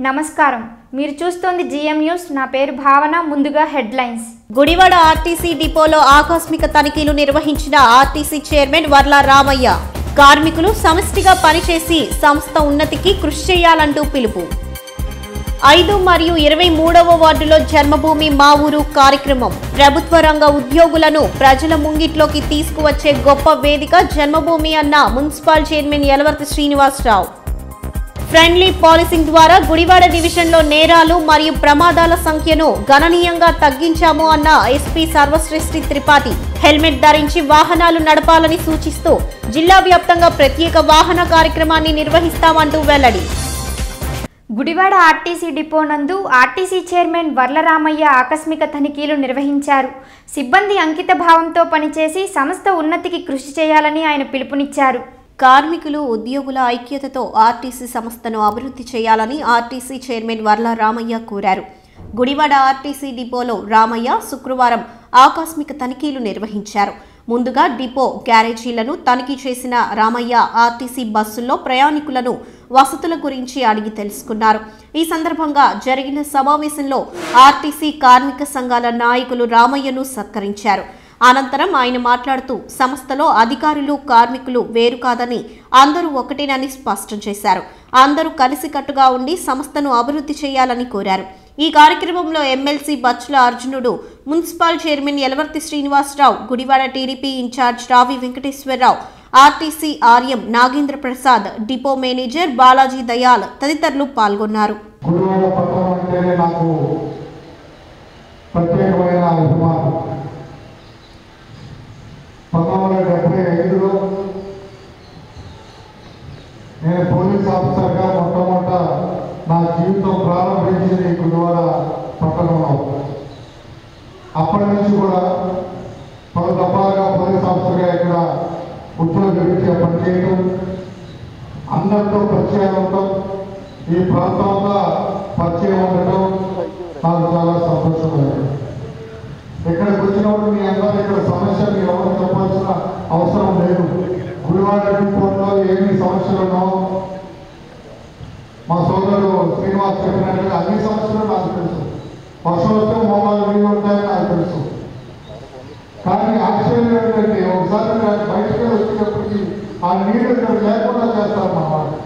నమస్కారం, మీరు చూస్తోంది జిఎం న్యూస్. నా పేరు భావన. ముందుగా హెడ్లైన్స్. గుడివాడ ఆర్టీసీ డిపోలో ఆకస్మిక తనిఖీలు నిర్వహించిన ఆర్టీసీ చైర్మన్ వర్ల రామయ్య. కార్మికులు సమిష్టిగా పనిచేసి సంస్థ ఉన్నతికి కృషి చేయాలంటూ పిలుపు. 5 మరియు 23వ వార్డులో జన్మభూమి మా ఊరు కార్యక్రమం. ప్రభుత్వ రంగ ఉద్యోగులను ప్రజల ముంగిట్లోకి తీసుకువచ్చే గొప్ప వేదిక జన్మభూమి అన్న municipal chairman Yalavarthi Srinivasarao. Friendly policing ద్వారా గుడివాడ డివిజన్లో నేరాలు మరియు ప్రమాదాల సంఖ్యను గణనీయంగా తగ్గించాము అన్న ఎస్పీ సర్వశ్రేష్ఠి త్రిపాఠి. హెల్మెట్ ధరించి వాహనాలు నడపాలని సూచిస్తూ జిల్లా వ్యాప్తంగా ప్రత్యేక వాహన కార్యక్రమాన్ని నిర్వహిస్తామంటూ వెల్లడి. గుడివాడ ఆర్టీసీ డిపో నందు ఆర్టీసీ చైర్మన్ వర్ల రామయ్య ఆకస్మిక తనిఖీలు నిర్వహించారు. సిబ్బంది అంకిత భావంతో పనిచేసి సంస్థ ఉన్నతికి కృషి చేయాలని ఆయన పిలుపునిచ్చారు. కార్మికులు ఉద్యోగుల ఐక్యతతో ఆర్టీసీ సంస్థను అభివృద్ధి చేయాలని ఆర్టీసీ చైర్మన్ వర్ల రామయ్య కోరారు. గుడివాడ ఆర్టీసీ డిపోలో రామయ్య శుక్రవారం ఆకస్మిక తనిఖీలు నిర్వహించారు. ముందుగా డిపో గ్యారేజీలను తనిఖీ చేసిన రామయ్య ఆర్టీసీ బస్సుల్లో ప్రయాణికులను వసతుల గురించి అడిగి తెలుసుకున్నారు. ఈ సందర్భంగా జరిగిన సమావేశంలో ఆర్టీసీ కార్మిక సంఘాల నాయకులు రామయ్యను సత్కరించారు. అనంతరం ఆయన మాట్లాడుతూ సంస్థలో అధికారులు కార్మికులు వేరు కాదని అందరూ ఒకటేనని స్పష్టం చేశారు. అందరూ కలిసికట్టుగా ఉండి సంస్థను అభివృద్ధి చేయాలని కోరారు. ఈ కార్యక్రమంలో MLC Bachchula Arjunudu, municipal chairman Yalavarthi Srinivasarao, Gudivada TDP incharge Ravi Venkateswararao, RTC RM Nagendra Prasad, depot manager Balaji Dayal తదితరులు పాల్గొన్నారు. నేను పోలీస్ ఆఫీసర్గా మొట్టమొదట నా జీవితం ప్రారంభించింది గుడివాడ పట్టణంలో. అప్పటి నుంచి కూడా పలు దఫాలుగా పోలీస్ ఆఫీసర్గా ఇక్కడ ఉద్యోగ పనిచేయడం, అందరితో పరిచయం ఉండటం, ఈ ప్రాంతంలో పరిచయం ఉండటం నాకు చాలా సంతోషమైంది. ఇక్కడికి వచ్చినప్పుడు మీ అందరూ ఇక్కడ సమస్య మీరు ఎవరు చెప్పాల్సిన అవసరం లేదు. గుడివాడ డిపోలో ఏమి సమస్యలు ఉన్నావు మా సోదరుడు శ్రీనివాస్ చెప్పినట్టుగా అన్ని సమస్యలు నాకు తెలుసు. వర్షం వస్తే మోకాలు నీళ్ళు ఉంటాయని నాకు తెలుసు. కానీ ఆశ్చర్యం ఏంటంటే ఒకసారి బయటకు వచ్చేటప్పటికి ఆ నీళ్ళు ఇక్కడ లేకుండా చేస్తారు మా వాళ్ళు.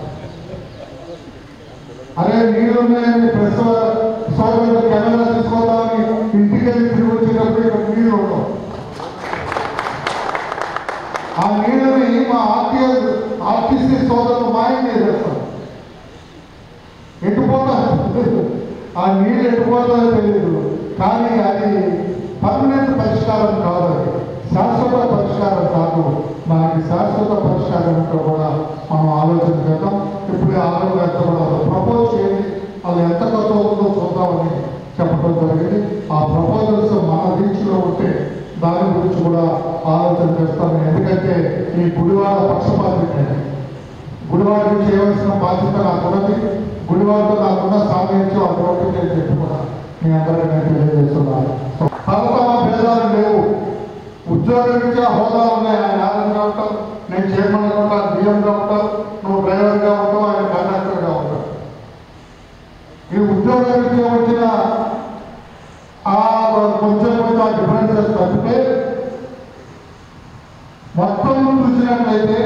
అరే నీళ్ళు ఉన్నాయని ప్రెస్ సోదరుడు కెమెరా తీసుకోవడానికి ఇంటికి వెళ్ళి తిరిగి వచ్చేటప్పుడు ఇక్కడ నీళ్ళు ఉండవు. ఆ నీళ్ళని మా ఆర్టీసీ సోదరులు మాయం చేసేస్తారు. ఎటుపోతారు ఆ నీళ్ళు ఎటుపోతారో తెలియదు. కానీ అది పర్మనెంట్ పరిష్కారం కాదు, అది శాశ్వత పరిష్కారం కాదు. మనకి శాశ్వత పరిష్కారం కూడా మనం ఆలోచన చేద్దాం. ఇప్పుడు ఆరోగ్య కూడా ప్రపోజ్ చేయండి, అది ఎంత ఖర్చు అవుతుందో చూద్దామని చెప్పడం జరిగింది. ఆ ప్రపోజల్స్ మన రీచ్లో ఉంటే దాని గురించి కూడా ఆలోచన చేస్తాను. ఎందుకంటే ఈ గుడివాడ పక్షపాతి, గుడివాడకి చేయవలసిన బాధ్యత నాకున్నది. గుడివాడతో నాకున్న సామర్థ్యం అటువంటి నేను చెప్పి కూడా మీ అందరికీ నేను తెలియజేస్తున్నాను. తమ భేదాలు లేవు. ఉద్యోగ రీత్యా హోదాలు ఉన్నాయి. ఆయన ఆనందంగా ఉంటాం, నేను చైర్మన్గా ఉంటాను, డిఎంగా ఉంటాను, నువ్వు డ్రైవర్గా ఉంటావు, ఆయన కండక్టర్గా ఉంటావు. ఈ ఉద్యోగ రీత్యా వచ్చిన కొంచెం కొంచెం డిఫరెన్సెస్ తప్పితే మొత్తం చూసినట్లయితే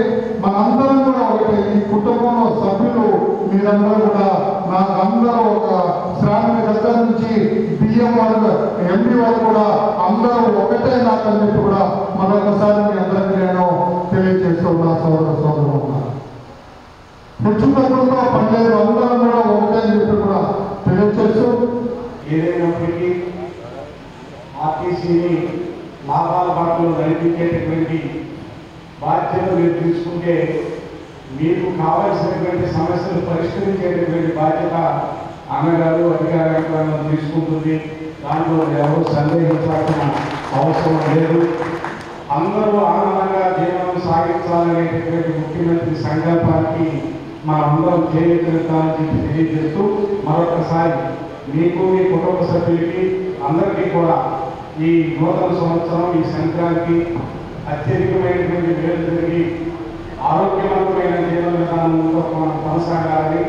మనందరం కూడా ఒకటి. ఈ కుటుంబంలో సభ్యులు మీరందరూ కూడా నాకందరూ ఒక శ్రామిక దగ్గర నుంచి బియ్యం వరకు ఎంపీ వరకు కూడా అందరూ ఒకటే నాకని చెప్పి కూడా మరొకసారి మీ అందరికీ నేను తెలియజేస్తున్నా. సోదరులు హెచ్చుతగ్గులతో పనిలేదు, అందరం కూడా ఒకటే అని చెప్పి కూడా తెలియజేస్తూ, ఏదైనప్పటికీ ఆర్టీసీని లాభాల బాటలో నడిపించేటటువంటి బాధ్యత మీరు తీసుకుంటే మీకు కావలసినటువంటి సమస్యలు పరిష్కరించేటటువంటి బాధ్యత అన్నగారు అధికారులు తీసుకుంటుంది. దాంట్లో ఎవరు సందేహించాల్సిన అవసరం లేదు. అందరూ ఆనందంగా జీవనం సాగించాలనేటటువంటి ముఖ్యమంత్రి సంకల్పానికి మనందరం చేయూతనిద్దామని చెప్పి తెలియజేస్తూ మరొకసారి మీకు మీ కుటుంబ సభ్యులకి అందరికీ కూడా ఈ నూతన సంవత్సరం, ఈ సంక్రాంతి అత్యధికమైనటువంటి మేలు జరిగి ఆరోగ్యవంతమైన జీవన విధానంతో మనం కొనసాగాలని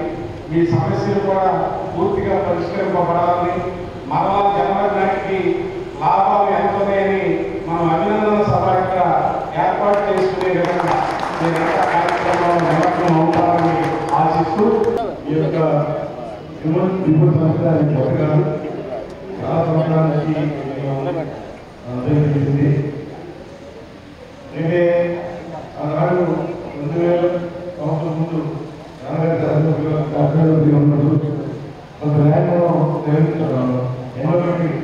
మీ సమస్యలు కూడా పూర్తిగా పరిష్కరింపబడాలని మరలా జనవరి నాటికి లాభాలు ఎంతున్నాయని మనం అభినందన సభ ఇక్కడ ఏర్పాటు చేసుకునే విధంగా మీరంతా కార్యక్రమంలో నిమగ్నం అవుతారని ఆశిస్తూ ఈ యొక్క విభూతి సంవత్సరానికి కొత్తగాను చాలా సంవత్సరానికి జరిగింది. అయితే ఆనాడు 2000 సంవత్సరం ముందు ఉన్నప్పుడు కొంత న్యాయంలో నిర్వహించుకున్నాను, ఎన్రోల్మెంట్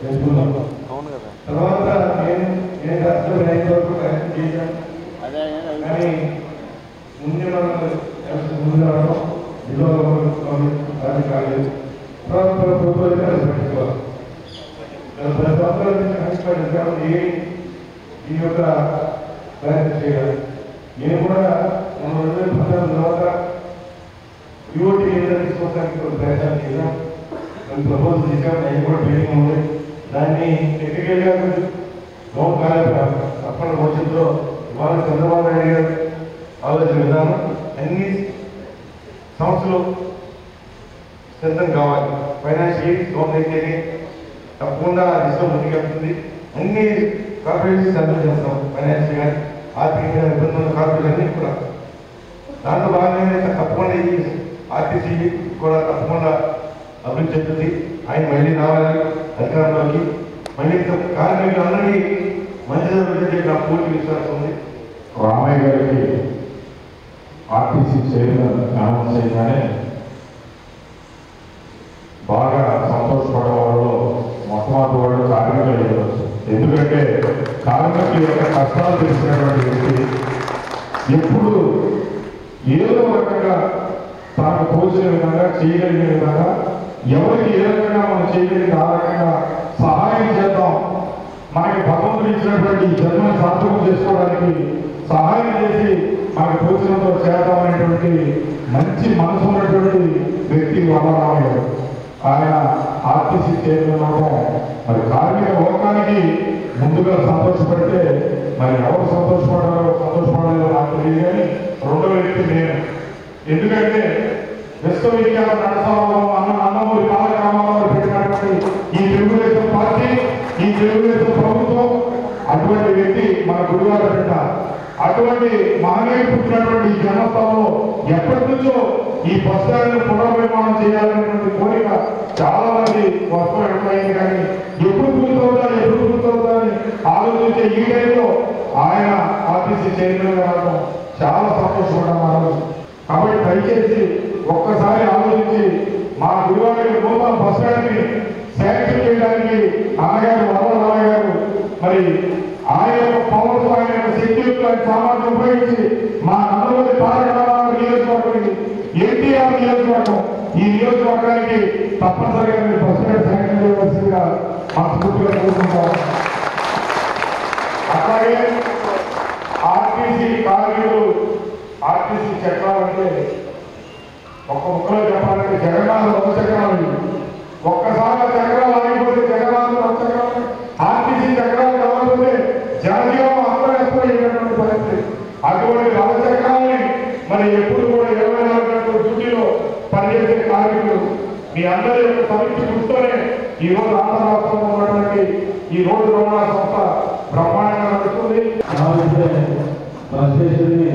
తీసుకున్నాను. తర్వాత నేను రాష్ట్రంలో న్యాయం వరకు ప్రయత్నం చేశాను. కానీ ముందు రావడం అది కాలేదు. ప్రభుత్వాలు పెట్టుకోవాలి. 10 సంవత్సరాల నుంచి కష్టపడి ఈ యొక్క ప్రయత్నం చేయాలి. నేను కూడా 2014 తర్వాత యూటీ తీసుకోవడానికి ప్రయత్నం చేశాం. ప్రపోజల్ చేశాం. నేను కూడా ట్రైనింగ్ ఉంది. దాన్ని టెక్నికల్గా లోన్ కాలేకపోయాను. అప్పటి భవిష్యత్తులో ఇవాళ చంద్రబాబు నాయుడు గారు ఆలోచన విధానం అన్ని సంస్థలు సిద్ధం కావాలి. ఫైనాన్షియల్ లోన్ అయితే తప్పకుండా ఇష్టం ముందుకెళ్తుంది. అన్ని కార్పొరేషన్ సిద్ధం చేస్తాం. ఫైనాన్షియల్ కానీ ఆర్థికంగా ఇబ్బంది ఉన్న కార్పొరేషన్ కూడా దాంట్లో భాగంగానే తప్పకుండా ఈ ఆర్టీసీ కూడా తప్పకుండా అభివృద్ధి చెందుతుంది. ఆయన మళ్ళీ రావాలి అధికారంలోకి. మళ్ళీ కార్మికులందరినీ మంచి జరుగుతుంది. నాకు పూర్తి విశ్వాసం ఉంది. రామయ్య గారికి ఆర్టీసీ చైర్మన్ అనౌన్స్ చేయగానే బాగా సంతోషపడే వాళ్ళు మొట్టమొదటి వాళ్ళు కార్మికులు ఇవ్వచ్చు. ఎందుకంటే కార్మికుల యొక్క కష్టాలు తెలిసినటువంటి వ్యక్తి ఎప్పుడు ఏదో రకంగా తాను తోచిన విధంగా చేయగలిగిన విధంగా ఎవరికి ఏ రకంగా మనం చేయగలిగిన ఆ రకంగా సహాయం చేద్దాం, మనకి భగవంతుడు ఇచ్చినటువంటి జన్మను సార్థకం చేసుకోవడానికి సహాయం చేసి మనకు తోచినంతో చేద్దాం అనేటువంటి మంచి మనసు ఉన్నటువంటి వ్యక్తి వరలరామయ్య గారు. ఆయన ఆర్టీసీ చైర్మన్ అవడం మరి కార్మిక లోకానికి ముందుగా సంతోషపడితే మరి ఎవరు సంతోషపడాలో నాకు తెలియదు. కానీ రెండో వ్యక్తి నేను. ఎందుకంటే విశ్వవిద్యాలయం నడసాలలో అన్నమూరి తారక రామారావు పెట్టినటువంటి ఈ తెలుగుదేశం పార్టీ, ఈ తెలుగుదేశం ప్రభుత్వం అటువంటి వ్యక్తి మన గుడివాడ పెట్ట. అటువంటి మహనీయుడు పుట్టినటువంటి ఈ జన్మస్థలంలో ఎప్పటి నుంచో ఈ బస్ స్టాండ్ పునర్నిర్మాణం చేయాలనేటువంటి కోరిక చాలా మంది వస్తూ ఎప్పుడైంది. కానీ ఎప్పుడు పూర్తవుతా అని ఆలోచించే ఈ టైంలో ఆయన ఆర్టీసీ చైర్మన్ గా రావడం చాలా సంతోషపడ్డాం. కాబట్టి దయచేసి ఒక్కసారి ఆలోచించి మా గుడివాడ నూతన బస్ స్టాండ్ ని శాంక్షన్ చేయడానికి అన్నగారు వరలరామయ్య గారు మరి ఆయన యొక్క పవర్స్, ఆయన యొక్క శక్తియుక్త సామర్థ్యం ఉపయోగించి మా నందమూరి తారక రామారావు నియోజకవర్గం, ఎన్టీఆర్ నియోజకవర్గం, ఈ నియోజకవర్గానికి తప్పనిసరిగా మీరు బస్ స్టాండ్ శాంక్షన్ చేయవలసిందిగా మనస్ఫూర్తిగా కోరుకుంటాం. అట్లాగే ఆర్టీసీ కార్మికులు, ఆర్టీసీ చక్రాలంటే ఒక్క ముక్కలో చెప్పాలంటే జగన్నాథ రథచక్రాలు. ఒక్కసారి చక్రాలు ఆగిపోతే జగన్నాథ రథచక్రాలు, ఆర్టీసీ చక్రాలు కావాలంటే జనజీవం అస్తవ్యస్తమైనటువంటి పరిస్థితి. అటువంటి రథచక్రాలని మరి ఎప్పుడు కూడా 24 గంటల డ్యూటీలో పనిచేసే కార్మికులు మీ అందరి యొక్క సమితి గుర్తునే ఈ రోజు ఆంధ్ర రాష్ట్రంలో ఉన్నటువంటి ఈ రోడ్డు రవాణా సంస్థ బ్రహ్మాండంగా నడుస్తుంది. బస్ స్టేషన్ ని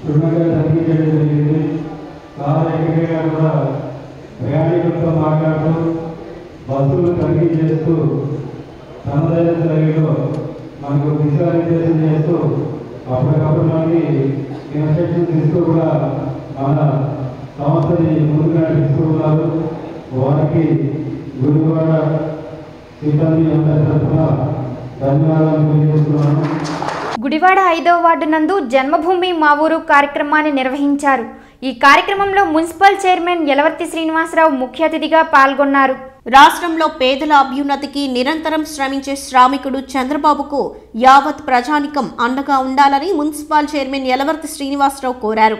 క్షుణ్ణంగా తనిఖీ చేయడం జరిగింది. చాలా ఎక్కువగా కూడా ప్రయాణికులతో మాట్లాడుతూ బస్సులు తనిఖీ చేస్తూ తనదైన స్థాయిలో మనకు దిశానిర్దేశం చేస్తూ అప్పటికప్పుడు మనకి ఇన్స్ట్రక్షన్స్ ఇస్తూ కూడా మన సంస్థని ముందుకు నడిపిస్తూ ఉన్నారు. వారికి గుడివాడ సిబ్బంది అందరి తరఫున ధన్యవాదాలు తెలియజేస్తున్నాను. గుడివాడ 5వ వార్డు నందు జన్మభూమి మా ఊరు కార్యక్రమాన్ని నిర్వహించారు. ఈ కార్యక్రమంలో మున్సిపల్ చైర్మన్ యలవర్తి శ్రీనివాసరావు ముఖ్య అతిథిగా పాల్గొన్నారు. రాష్ట్రంలో పేదల అభ్యున్నతికి నిరంతరం శ్రమించే శ్రామికుడు చంద్రబాబుకు యావత్ ప్రజానికం అండగా ఉండాలని మున్సిపల్ చైర్మన్ యలవర్తి శ్రీనివాసరావు కోరారు.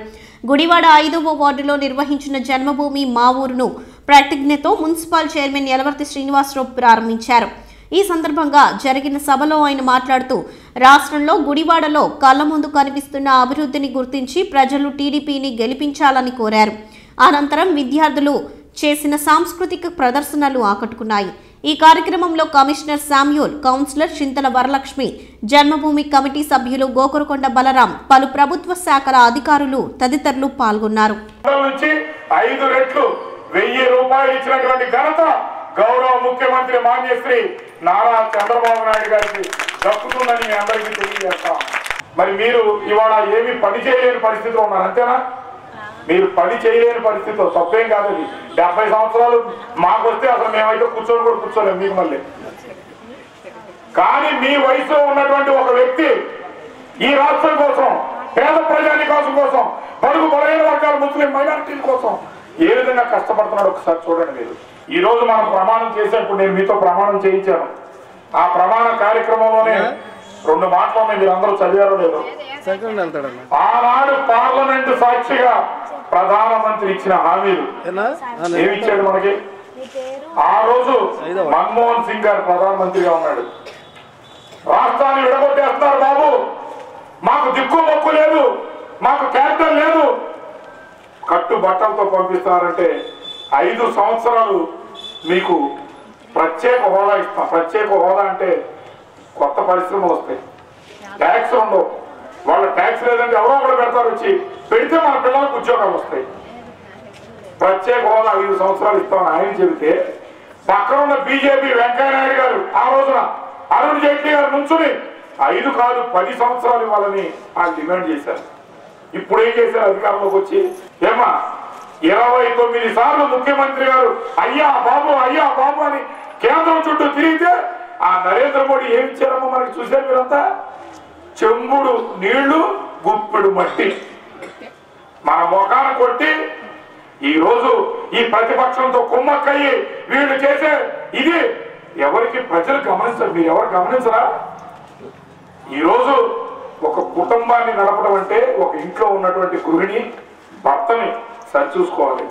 గుడివాడ 5వ వార్డులో నిర్వహించిన జన్మభూమి మా ఊరును ప్రతిజ్ఞతో మున్సిపల్ చైర్మన్ యలవర్తి శ్రీనివాసరావు ప్రారంభించారు. ఈ సందర్భంగా జరిగిన సభలో ఆయన మాట్లాడుతూ రాష్ట్రంలో గుడివాడలో కళ్ల ముందు కనిపిస్తున్న అభివృద్ధిని గుర్తించి ప్రజలు టీడీపీని గెలిపించాలని కోరారు. అనంతరం విద్యార్థులు చేసిన సాంస్కృతిక ప్రదర్శనలు ఆకట్టుకున్నాయి. ఈ కార్యక్రమంలో కమిషనర్ శామ్యూల్, కౌన్సిలర్ చింతల వరలక్ష్మి, జన్మభూమి కమిటీ సభ్యులు గోకురకొండ బలరాం, పలు ప్రభుత్వ శాఖల అధికారులు తదితరులు పాల్గొన్నారు. 5 రెట్లు 1000 రూపాయలు ఇచ్చినటువంటి ఘనత గౌరవ ముఖ్యమంత్రి మాన్యశ్రీ నారా చంద్రబాబు నాయుడు గారికి దక్కుతుందని మీ అందరికీ తెలియజేస్తాం. మరి మీరు ఇవాళ ఏమి పని చేయలేని పరిస్థితిలో ఉన్నారు, అంతేనా? మీరు పని చేయలేని పరిస్థితిలో తప్పేం కాదు. అది 70 సంవత్సరాలు మాకు వస్తే అసలు మేమైతే కూర్చొని కూడా కూర్చోలేము మీకు మళ్ళీ. కానీ మీ వయసులో ఉన్నటువంటి ఒక వ్యక్తి ఈ రాష్ట్రం కోసం, పేద ప్రజానికాసం కోసం, బడుగు బలహీన వర్గాల ముస్లిం మైనారిటీల కోసం ఏ విధంగా కష్టపడుతున్నాడు ఒకసారి చూడండి. మీరు ఈ రోజు మనం ప్రమాణం చేసేప్పుడు నేను మీతో ప్రమాణం చేయించాను. ఆ ప్రమాణ కార్యక్రమంలోనే 2 మాటలు ఉన్నాయి, మీరు అందరూ చదివారో లేదో. ఆనాడు పార్లమెంటు సాక్షిగా ప్రధానమంత్రి ఇచ్చిన హామీలు ఏమిచ్చాడు మనకి? ఆ రోజు మన్మోహన్ సింగ్ గారు ప్రధానమంత్రిగా ఉన్నాడు. రాష్ట్రాన్ని విడగొట్టేస్తున్నారు బాబు, మాకు దిక్కు మొక్కు లేదు, మాకు క్యాపిటల్ లేదు, కట్టు బట్టలతో పంపిస్తారంటే 5 సంవత్సరాలు మీకు ప్రత్యేక హోదా ఇస్తాం. ప్రత్యేక హోదా అంటే కొత్త పరిశ్రమలు వస్తాయి, ట్యాక్స్ ఉండవు. వాళ్ళ ట్యాక్స్ లేదంటే ఎవరో ఒకరు పెడతారు, వచ్చి పెడితే మన పిల్లలకు ఉద్యోగాలు వస్తాయి. ప్రత్యేక హోదా 5 సంవత్సరాలు ఇస్తామని ఆయన చెబితే పక్కన ఉన్న బీజేపీ వెంకయ్యనాయుడు గారు ఆ రోజున అరుణ్ జైట్లీ గారు నుంచుని 5 కాదు 10 సంవత్సరాలు ఇవ్వాలని ఆయన డిమాండ్ చేశారు. ఇప్పుడు ఏం చేశారు? అధికారంలోకి వచ్చి ఏమా 29 సార్లు ముఖ్యమంత్రి గారు అయ్యా బాబు అని కేంద్రం చుట్టూ తిరిగితే ఆ నరేంద్ర మోడీ ఏమి ఇచ్చారమ్మో మనకి చూశారు మీరంతా. చెంబుడు నీళ్లు, గుప్పెడు మట్టి మన మొఖాన కొట్టి ఈ రోజు ఈ ప్రతిపక్షంతో కుమ్మక్కయ్యి వీళ్ళు చేసే ఇది ఎవరికి ప్రజలు గమనించరు. మీరు ఎవరు గమనించరా? ఈరోజు ఒక కుటుంబాన్ని నడపడం అంటే ఒక ఇంట్లో ఉన్నటువంటి గృహిణి భర్తని సరిచూసుకోవాలి,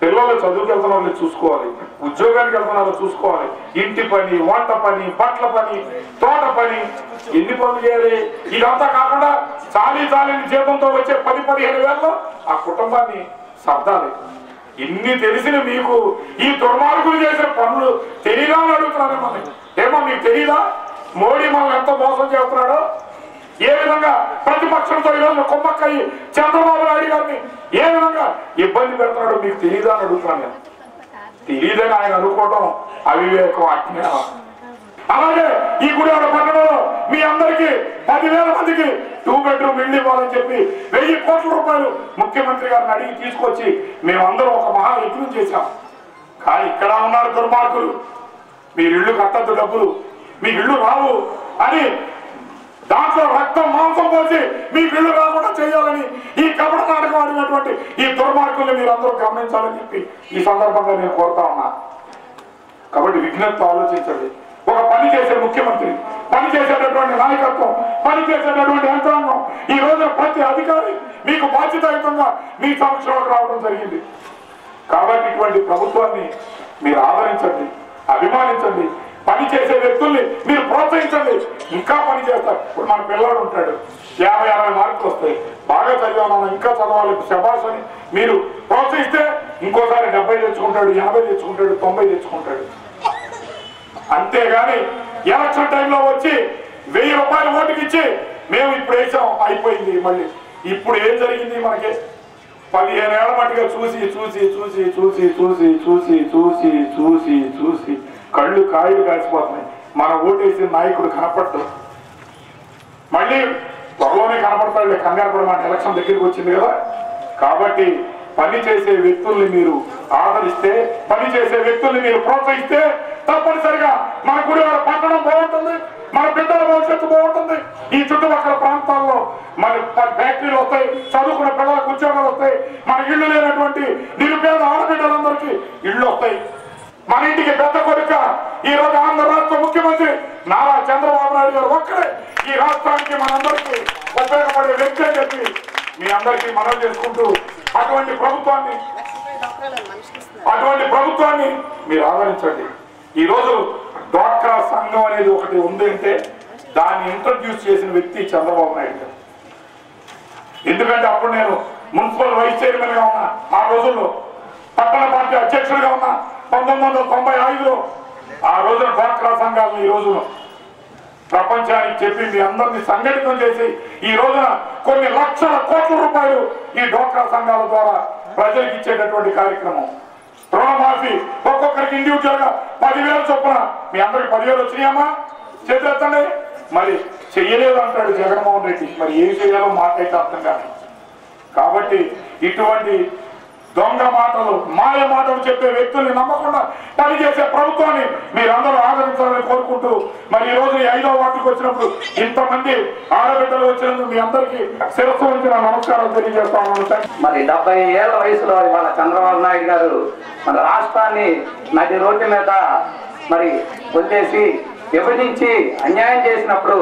పిల్లలు చదువుకి వెళ్తున్న వాళ్ళు చూసుకోవాలి, ఉద్యోగానికి వెళ్తున్న వాళ్ళు చూసుకోవాలి, ఇంటి పని, వంట పని, బట్టల పని, తోట పని, ఎన్ని పనులు చేయాలి? ఇదంతా కాకుండా చాలీని జీతంతో వచ్చే 10-15 వేలలో ఆ కుటుంబాన్ని సర్దాలి. ఇన్ని తెలిసిన మీకు ఈ దుర్మార్గులు చేసిన పనులు తెలియదా అని అడుగుతున్నాను మనకి. ఏమో మీకు తెలియదా మోడీ మనల్ని ఎంత మోసం చేస్తున్నాడో? ఏ విధంగా ప్రతిపక్షంతో ఈరోజు కుమ్మక్కయ్యి చంద్రబాబు నాయుడు గారిని ఏ విధంగా ఇబ్బంది పెడుతున్నాడో మీకు తెలియదా అని అడుగుతున్నాను నేను. తెలియదని ఆయన అనుకోవడం అవివేకం, అజ్ఞానం. అలాగే ఈ గుడివాడ పట్టణంలో మీ అందరికీ 10,000 మందికి 2 బెడ్రూమ్ ఇల్లు ఇవ్వాలని చెప్పి 1000 కోట్ల రూపాయలు ముఖ్యమంత్రి గారిని అడిగి తీసుకొచ్చి మేమందరం ఒక మహా యజ్ఞం చేశాం. కానీ ఇక్కడ ఉన్నారు దుర్మార్గులు, మీరు ఇల్లు కట్టద్దు, డబ్బులు మీకు ఇల్లు రావు అని దాంట్లో రక్తం మాంసం పోసి మీకు ఇల్లు రాకుండా చేయాలని ఈ కపట నాటకం ఆడినటువంటి ఈ దుర్మార్గుల్ని మీరు అందరూ గమనించాలని చెప్పి ఈ సందర్భంగా నేను కోరుతా ఉన్నా. కాబట్టి విజ్ఞప్తితో ఆలోచించండి. ఒక పని చేసే ముఖ్యమంత్రి, పని చేసేటటువంటి నాయకత్వం, పని చేసేటటువంటి యంత్రాంగం, ఈ రోజున ప్రతి అధికారి మీకు బాధ్యతాయుతంగా మీ సమక్షంలోకి రావడం జరిగింది. కాబట్టి ఇటువంటి ప్రభుత్వాన్ని మీరు ఆదరించండి, అభిమానించండి. పని చేసే వ్యక్తుల్ని మీరు ప్రోత్సహించండి, ఇంకా పని చేస్తారు. ఇప్పుడు మన పిల్లడు ఉంటాడు, 50-60 మార్కులు వస్తాయి, బాగా చదివామన్నా ఇంకా చదవాలి, శభాష్ అని మీరు ప్రోత్సహిస్తే ఇంకోసారి 70 తెచ్చుకుంటాడు, 80 తెచ్చుకుంటాడు, 90 తెచ్చుకుంటాడు. అంతేగాని ఎలక్షన్ టైంలో వచ్చి 1000 రూపాయలు ఓటుకి ఇచ్చి మేము ఇప్పుడు వేసాం అయిపోయింది. మళ్ళీ ఇప్పుడు ఏం జరిగింది మనకి? 15 ఏళ్ల మట్టుగా చూసి కళ్ళు కాయలు కాసిపోతున్నాయి. మన ఓటేసి నాయకుడు కనపడతాడు, మళ్ళీ త్వరలోనే కనపడతాడు, కంగారు పడమాట, ఎలక్షన్ దగ్గరికి వచ్చింది కదా. కాబట్టి పని చేసే వ్యక్తుల్ని మీరు ఆదరిస్తే, పని చేసే వ్యక్తుల్ని మీరు ప్రోత్సహిస్తే తప్పనిసరిగా మన గుడివాడ పట్టణం బాగుంటుంది, మన బిడ్డల భవిష్యత్తు బాగుంటుంది. ఈ చుట్టుపక్కల ప్రాంతాల్లో మన ఫ్యాక్టరీలు వస్తాయి, చదువుకున్న పిల్లలకు ఉద్యోగాలు వస్తాయి, మన ఇళ్లు లేనటువంటి నిరుపేద ఆడబిడ్డలందరికీ ఇళ్లు వస్తాయి. మన ఇంటికి పెద్ద కొడుక ఈ రోజు ఆంధ్ర రాష్ట్ర ముఖ్యమంత్రి నారా చంద్రబాబు నాయుడు గారు ఒక్కడే ఈ రాష్ట్రానికి మనందరికీ ఉపయోగపడే వ్యక్తి అని చెప్పి మీ అందరికీ మనవి చేసుకుంటూ అటువంటి ప్రభుత్వాన్ని మీరు ఆదరించండి. ఈరోజు డ్వాక్రా సంఘం అనేది ఒకటి ఉంది అంటే దాన్ని ఇంట్రడ్యూస్ చేసిన వ్యక్తి చంద్రబాబు నాయుడు గారు. ఎందుకంటే అప్పుడు నేను మున్సిపల్ వైస్ చైర్మన్ గా ఉన్నా. ఆ రోజుల్లో పట్టణ పార్టీ అధ్యక్షుడిగా ఉన్న 1995లో ఆ రోజున డ్వాక్రా సంఘాలను ఈ రోజున ప్రపంచానికి చెప్పి మీ అందరినీ సంఘటితం చేసి ఈ రోజున కొన్ని లక్షల కోట్ల రూపాయలు ఈ డ్వాక్రా సంఘాల ద్వారా ప్రజలకు ఇచ్చేటటువంటి కార్యక్రమం. రుణమాఫీ ఒక్కొక్కరికి ఇండివిజువల్ గా 10,000 చొప్పున. మీ అందరికి 10,000 వచ్చినాయమ్మా? చేతులెత్తండి. మరి చెయ్యలేదు అంటాడు జగన్మోహన్ రెడ్డి. మరి ఏం చేయాలో మాకైతే అర్థం కాదు. కాబట్టి ఇటువంటి దొంగ మాటలు, మాయ మాటలు చెప్పే వ్యక్తుల్ని నమ్మకుండా పనిచేసే ప్రభుత్వాన్ని మీరందరూ ఆదరించాలని కోరుకుంటూ, మరి ఈ రోజు 5వ వార్డుకు వచ్చినప్పుడు ఇంతమంది ఆడబిడ్డలు వచ్చినందుకు మీ అందరికీ శిరస్సు ఉంచిన నమస్కారం తెలియజేస్తాను. మరి 70 ఏళ్ల వయసులో ఇవాళ చంద్రబాబు నాయుడు గారు మన రాష్ట్రాన్ని నది రోడ్డు మీద మరి వదిలేసి విభజించి అన్యాయం చేసినప్పుడు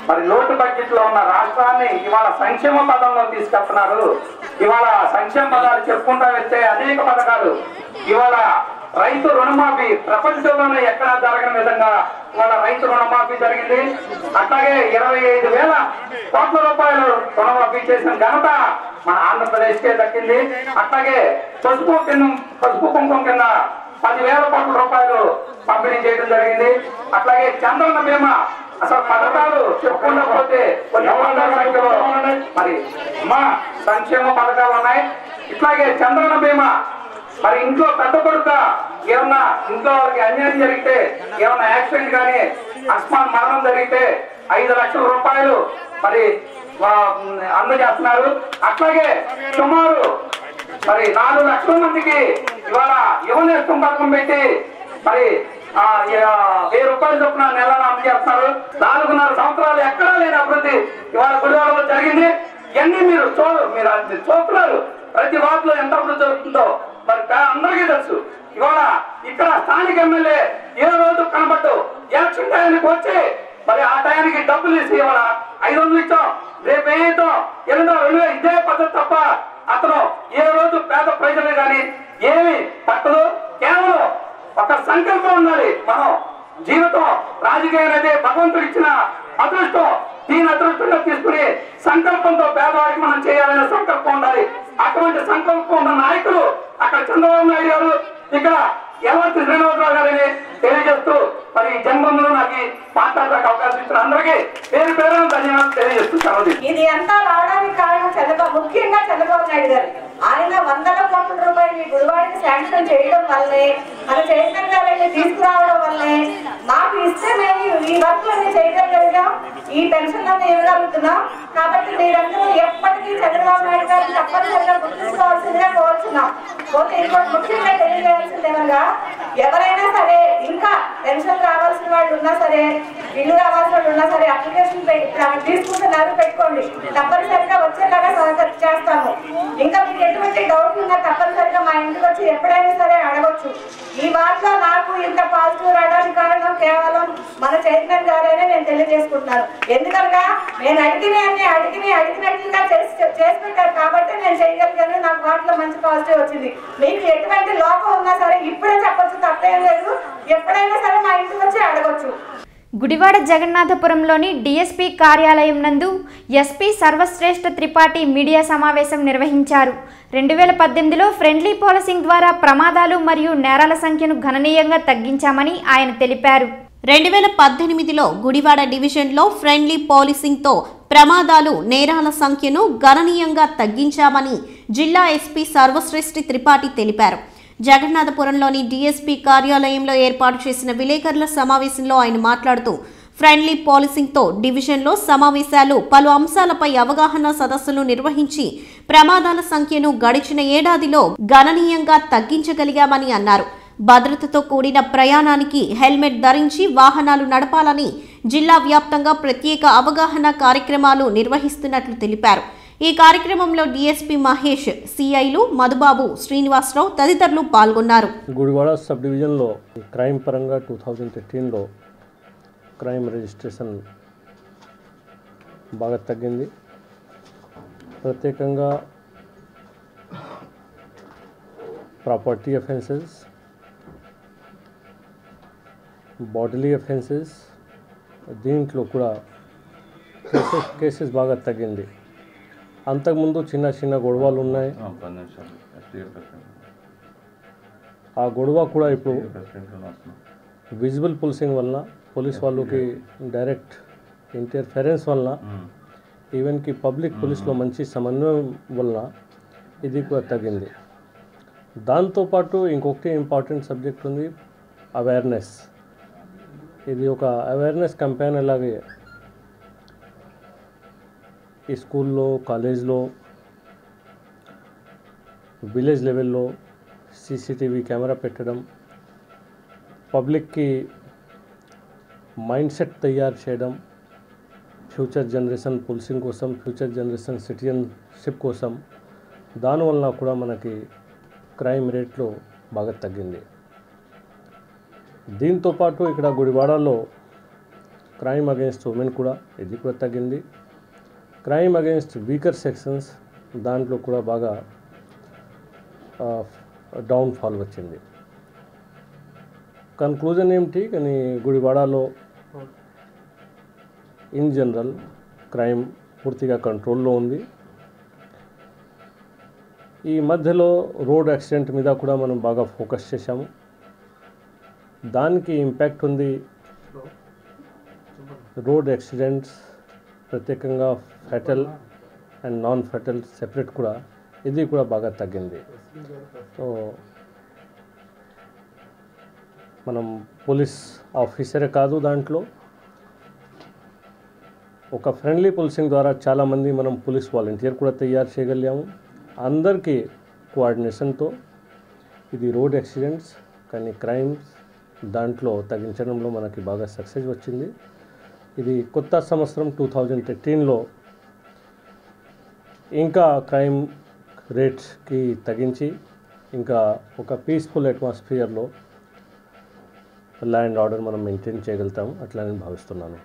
మరి లోటు బడ్జెట్ లో ఉన్న రాష్ట్రాన్ని ఇవాళ సంక్షేమ పదంలో తీసుకెళ్తున్నారు. ఇవాళ సంక్షేమ పదాలు చెప్పుకుంటా వెళ్తే అనేక పథకాలు. ఇవాళ రైతు రుణమాఫీ ప్రపంచంలోనే ఎక్కడా జరగని విధంగా ఇవాళ రైతు రుణమాఫీ జరిగింది. అట్లాగే 25,000 కోట్ల రూపాయలు రుణమాఫీ చేసిన ఘనత మన ఆంధ్రప్రదేశ్ కే దక్కింది. అట్లాగే పసుపు కుంకుమ కింద 10,000 కోట్ల రూపాయలు పంపిణీ చేయడం జరిగింది. అట్లాగే చంద్రన్న బీమా అసలు పథకాలు చెప్పుకుండా పోతే కొన్ని వందల సంఖ్యలో మరి మా సంక్షేమ పథకాలు ఉన్నాయి. ఇట్లాగే చంద్రన్న బీమా మరి ఇంట్లో పెద్ద కొడుక ఏమన్నా ఇంట్లో వాళ్ళకి అన్యాయం జరిగితే, ఏమన్నా యాక్సిడెంట్ కానీ అకస్మాత్ మరణం జరిగితే 5 లక్షల రూపాయలు మరి అందజేస్తున్నారు. అట్లాగే సుమారు మరి 4 లక్షల మందికి ఇవాళ యువనేస్తం పథకం పెట్టి మరి 1000 రూపాయలు చొప్పున నెలలు అందజేస్తున్నారు. 4.5 సంవత్సరాలు ఎక్కడా లేని అభివృద్ధి ఇవాళ గుడివాడలో జరిగింది. ఇవన్నీ మీరు చూస్తున్నారు. ప్రతి వార్డులో ఎంత అభివృద్ధి జరుగుతుందో మరి అందరికీ తెలుసు. ఇవాళ ఇక్కడ స్థానిక ఎమ్మెల్యే ఏ రోజు కనబడ్డు ఎలక్షన్ టయానికి వచ్చి మరి ఆ టయానికి డబ్బులు ఇసి ఇవాళ 500 ఇచ్చాం, రేపు ఏదో 2,000 ఇదే పద్ధతి తప్ప అతను ఏ రోజు పేద ప్రజలు కానీ ఏమి పట్టదు. కేవలం ఒక సంకల్పం ఉండాలి. మనం జీవితం రాజకీయం అనేది భగవంతుడు ఇచ్చిన అదృష్టం. దీని అదృష్టంగా తీసుకుని సంకల్పంతో పేదవాడికి మనం చేయాలనే సంకల్పం ఉండాలి. అటువంటి సంకల్పం ఉన్న నాయకులు అక్కడ చంద్రబాబు నాయుడు గారు, ఇక్కడ యలవర్తి శ్రీనివాసరావు గారిని తెలియజేస్తూ మరి ఈ జన్మంలో నాకు మాట్లాడడానికి అవకాశం ఇచ్చిన అందరికీ పేరు పేరు ధన్యవాదాలు తెలియజేస్తూ ఇది అంతా రావడానికి కారణం ముఖ్యంగా చంద్రబాబు నాయుడు గారు. ఆయన వందల కోట్ల రూపాయలు ఈ గుడివాడికి శాంక్షన్ చేయడం వల్లే, మన చైతన్య గారిని తీసుకురావడం వల్లే మాకు ఇస్తే మేము ఈ వర్క్లన్నీ చేయగలిగాం, ఈ పెన్షన్లన్నీ ఇవ్వగలుగుతున్నాం. కాబట్టి మీరందరూ ఎప్పటికీ చంద్రబాబు నాయుడు గారిని తప్పనిసరిగా గుర్తుంచుకోవాల్సిందిగా కోరుతున్నాం. ఓకే, ఇంకోటి ముఖ్యంగా తెలియజేయాల్సిందేమగా ఎవరైనా సరే ఇంకా పెన్షన్ రావాల్సిన వాళ్ళు ఉన్నా సరే, ఇల్లు రావాల్సిన వాళ్ళు ఉన్నా సరే అప్లికేషన్ తీసుకుంటున్నారు, పెట్టుకోండి. తప్పనిసరిగా వచ్చేలాగా చేస్తాము. ఇంకా మీకు ఎటువంటి డౌట్ ఉన్నా తప్పనిసరిగా మా ఇంటికి వచ్చి ఎప్పుడైనా సరే అడగొచ్చు. ఈ వార్తలో నాకు ఇంత పాజిటివ్ రావడానికి కారణం కేవలం మన చైతన్య గారైనా నేను తెలియజేసుకుంటున్నాను. ఎందుకనగా నేను అడిగినట్లుగా చేసి పెట్టారు కాబట్టి నేను చేయగలిగాను. నాకు వాటిలో మంచి పాజిటివ్ వచ్చింది. మీకు ఎటువంటి లోపం ఉన్నా సరే ఇప్పుడే చెప్పొచ్చు, తప్పేం లేదు. ఎప్పుడైనా సరే మా ఇంటికి వచ్చి అడగొచ్చు. గుడివాడ జగన్నాథపురంలోని డిఎస్పీ కార్యాలయం నందు ఎస్పీ సర్వశ్రేష్ఠ త్రిపాఠి మీడియా సమావేశం నిర్వహించారు. 2018లో ఫ్రెండ్లీ పోలీసింగ్ ద్వారా ప్రమాదాలు మరియు నేరాల సంఖ్యను గణనీయంగా తగ్గించామని ఆయన తెలిపారు. 2018లో గుడివాడ డివిజన్లో ఫ్రెండ్లీ పోలీసింగ్తో ప్రమాదాలు, నేరాల సంఖ్యను గణనీయంగా తగ్గించామని జిల్లా ఎస్పీ సర్వశ్రేష్ఠ త్రిపాఠి తెలిపారు. జగన్నాథపురంలోని డీఎస్పీ కార్యాలయంలో ఏర్పాటు చేసిన విలేకరుల సమావేశంలో ఆయన మాట్లాడుతూ ఫ్రెండ్లీ పోలీసింగ్తో డివిజన్లో సమావేశాలు, పలు అంశాలపై అవగాహన సదస్సులు నిర్వహించి ప్రమాదాల సంఖ్యను గడిచిన ఏడాదిలో గణనీయంగా తగ్గించగలిగామని అన్నారు. భద్రతతో కూడిన ప్రయాణానికి హెల్మెట్ ధరించి వాహనాలు నడపాలని జిల్లా వ్యాప్తంగా ప్రత్యేక అవగాహన కార్యక్రమాలు నిర్వహిస్తున్నట్లు తెలిపారు. ఈ కార్యక్రమంలో డీఎస్పీ మహేష్, సిఐలు మధుబాబు, శ్రీనివాసరావు తదితరులు పాల్గొన్నారు. గుడివాడ సబ్ డివిజన్లో క్రైమ్ పరంగా 2013లో క్రైమ్ రిజిస్ట్రేషన్ బాగా తగ్గింది. ప్రత్యేకంగా ప్రాపర్టీ అఫెన్సెస్, బాడీలీ అఫెన్సెస్, దీంట్లో కూడా కేసెస్ బాగా తగ్గింది. అంతకుముందు చిన్న చిన్న గొడవలు ఉన్నాయి. ఆ గొడవ కూడా ఇప్పుడు విజిబుల్ పోలీసింగ్ వలన పోలీస్ వాళ్ళకి డైరెక్ట్ ఇంటర్ఫెరెన్స్ వలన ఈవెన్కి పబ్లిక్ పోలీస్లో మంచి సమన్వయం వలన ఇది కూడా తగ్గింది. దాంతోపాటు ఇంకొకటి ఇంపార్టెంట్ సబ్జెక్ట్ ఉంది, అవేర్నెస్. ఇది ఒక అవేర్నెస్ క్యాంపెయిన్ అలాగే ఈ స్కూల్లో, కాలేజ్లో, విలేజ్ లెవెల్లో సీసీటీవీ కెమెరా పెట్టడం, పబ్లిక్కి మైండ్ సెట్ తయారు చేయడం, ఫ్యూచర్ జనరేషన్ పోలీసింగ్ కోసం, ఫ్యూచర్ జనరేషన్ సిటిజన్షిప్ కోసం, దానివల్ల కూడా మనకి క్రైమ్ రేట్లో బాగా తగ్గింది. దీంతోపాటు ఇక్కడ గుడివాడలో క్రైమ్ అగేన్స్ట్ ఉమెన్ కూడా ఇది కూడా తగ్గింది. క్రైమ్ అగేన్స్ట్ వీకర్ సెక్షన్స్ దాంట్లో కూడా బాగా డౌన్ఫాల్ వచ్చింది. కన్క్లూజన్ ఏమిటి కానీ గుడివాడలో ఇన్ జనరల్ క్రైమ్ పూర్తిగా కంట్రోల్లో ఉంది. ఈ మధ్యలో రోడ్ యాక్సిడెంట్ మీద కూడా మనం బాగా ఫోకస్ చేశాము. దానికి ఇంపాక్ట్ ఉంది. రోడ్ యాక్సిడెంట్స్ ప్రత్యేకంగా fatal and non fatal separate కూడా ఇది కూడా బాగా తగ్గింది. సో మనం పోలీస్ ఆఫీసరే కాదు, దాంట్లో ఒక ఫ్రెండ్లీ పోలీసింగ్ ద్వారా చాలామంది మనం పోలీస్ వాలంటీర్ కూడా తయారు చేయగలిగాము. అందరికీ కోఆర్డినేషన్తో ఇది రోడ్ యాక్సిడెంట్స్ కానీ క్రైమ్స్ దాంట్లో తగ్గించడంలో మనకి బాగా సక్సెస్ వచ్చింది. ఇది కొత్త సంవత్సరం 2013లో ఇంకా క్రైమ్ రేట్స్కి తగ్గించి ఇంకా ఒక పీస్ఫుల్ అట్మాస్ఫియర్లో లా అండ్ ఆర్డర్ మనం మెయింటైన్ చేయగలుగుతాము అట్లా నేను భావిస్తున్నాను.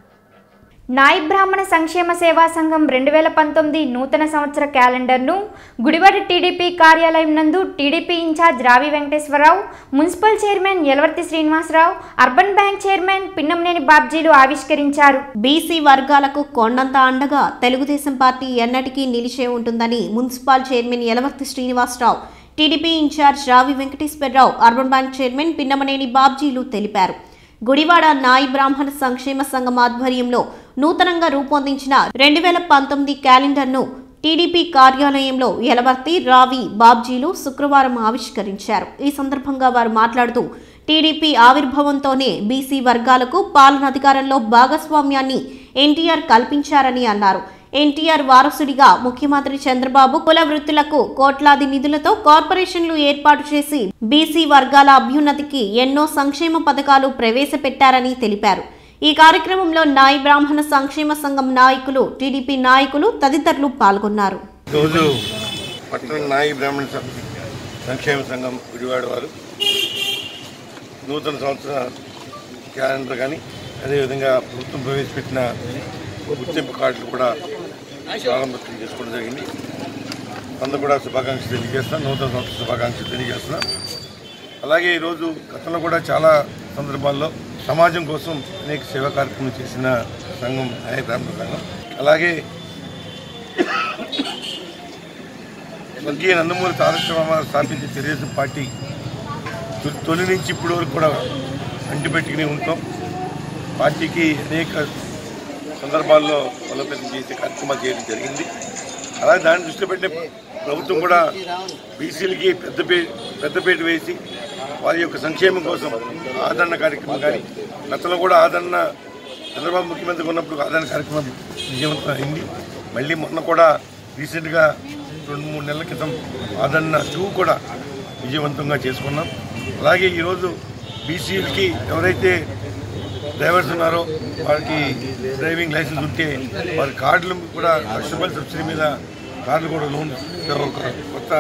నాయి బ్రాహ్మణ సంక్షేమ సేవా సంఘం 2019 నూతన సంవత్సర క్యాలెండర్ను గుడివాడ టీడీపీ కార్యాలయం నందు TDP incharge Ravi Venkateswararao, municipal chairman Yalavarthi Srinivasarao, urban bank chairman Pinnamaneni బాబ్జీలు ఆవిష్కరించారు. బీసీ వర్గాలకు కొండంత అండగా తెలుగుదేశం పార్టీ ఎన్నటికీ నిలిచే ఉంటుందని municipal chairman Yalavarthi Srinivasarao, TDP incharge Ravi Venkateswararao, urban bank chairman Pinnamaneni బాబ్జీలు తెలిపారు. గుడివాడ నాయి బ్రాహ్మణ సంక్షేమ సంఘం ఆధ్వర్యంలో నూతనంగా రూపొందించిన 2019 క్యాలెండర్ను టీడీపీ కార్యాలయంలో యలవర్తి, రావి, బాబ్జీలు శుక్రవారం ఆవిష్కరించారు. ఈ సందర్భంగా వారు మాట్లాడుతూ టీడీపీ ఆవిర్భావంతోనే బీసీ వర్గాలకు పాలనాధికారంలో భాగస్వామ్యాన్ని ఎన్టీఆర్ కల్పించారని అన్నారు. ఎన్టీఆర్ వారసుడిగా ముఖ్యమంత్రి చంద్రబాబు కుల వృత్తులకు కోట్లాది నిధులతో కార్పొరేషన్లు ఏర్పాటు చేసి బీసీ వర్గాల అభ్యున్నతికి ఎన్నో సంక్షేమ పథకాలు ప్రవేశపెట్టారని తెలిపారు. ఈ కార్యక్రమంలో నాయి బ్రాహ్మణ సంక్షేమ సంఘం నాయకులు, టీడీపీ నాయకులు తదితరులు పాల్గొన్నారు. రోజు పట్టణ నాయి బ్రాహ్మణ సంక్షేమ సంఘం గుడివాడ వారు నూతన సంవత్సర క్యాలెండర్ కానీ అదేవిధంగా ప్రభుత్వం ప్రవేశపెట్టిన గుర్తింపు కార్డులు కూడా ప్రారంభోత్సవం చేసుకోవడం జరిగింది. అందరూ కూడా శుభాకాంక్షలు తెలియజేస్తాను, నూతన సంవత్సర శుభాకాంక్షలు తెలియజేస్తున్నాం. అలాగే ఈరోజు గతంలో కూడా చాలా సందర్భాల్లో సమాజం కోసం అనేక సేవా కార్యక్రమాలు చేసిన సంఘం నాయ బ్రాహ్మణ సంఘం. అలాగే స్వర్గీయ నందమూరి తారక రామారావు స్థాపించిన తెలుగుదేశం పార్టీ తొలి నుంచి ఇప్పటి వరకు కూడా అంటిపెట్టుకుని ఉంటాం. పార్టీకి అనేక సందర్భాల్లో బలోపేతం చేసే కార్యక్రమాలు చేయడం జరిగింది. అలాగే దాన్ని దృష్టిలో పెట్టిన ప్రభుత్వం కూడా బీసీలకి పెద్దపేట వేసి వారి యొక్క సంక్షేమం కోసం ఆదరణ కార్యక్రమం కానీ, గతంలో కూడా ఆదరణ చంద్రబాబు ముఖ్యమంత్రిగా ఉన్నప్పుడు ఆదరణ కార్యక్రమం విజయవంతం అయింది. మళ్ళీ మొన్న కూడా రీసెంట్గా 2-3 నెలల క్రితం ఆదరణ 2 కూడా విజయవంతంగా చేసుకున్నాం. అలాగే ఈరోజు బీసీలకి ఎవరైతే డ్రైవర్స్ ఉన్నారో వారికి డ్రైవింగ్ లైసెన్స్ ఉంటే వారి కార్డులు కూడా ₹1,00,000 సబ్సిడీ మీద కార్డులు కూడా లోన్ కొత్త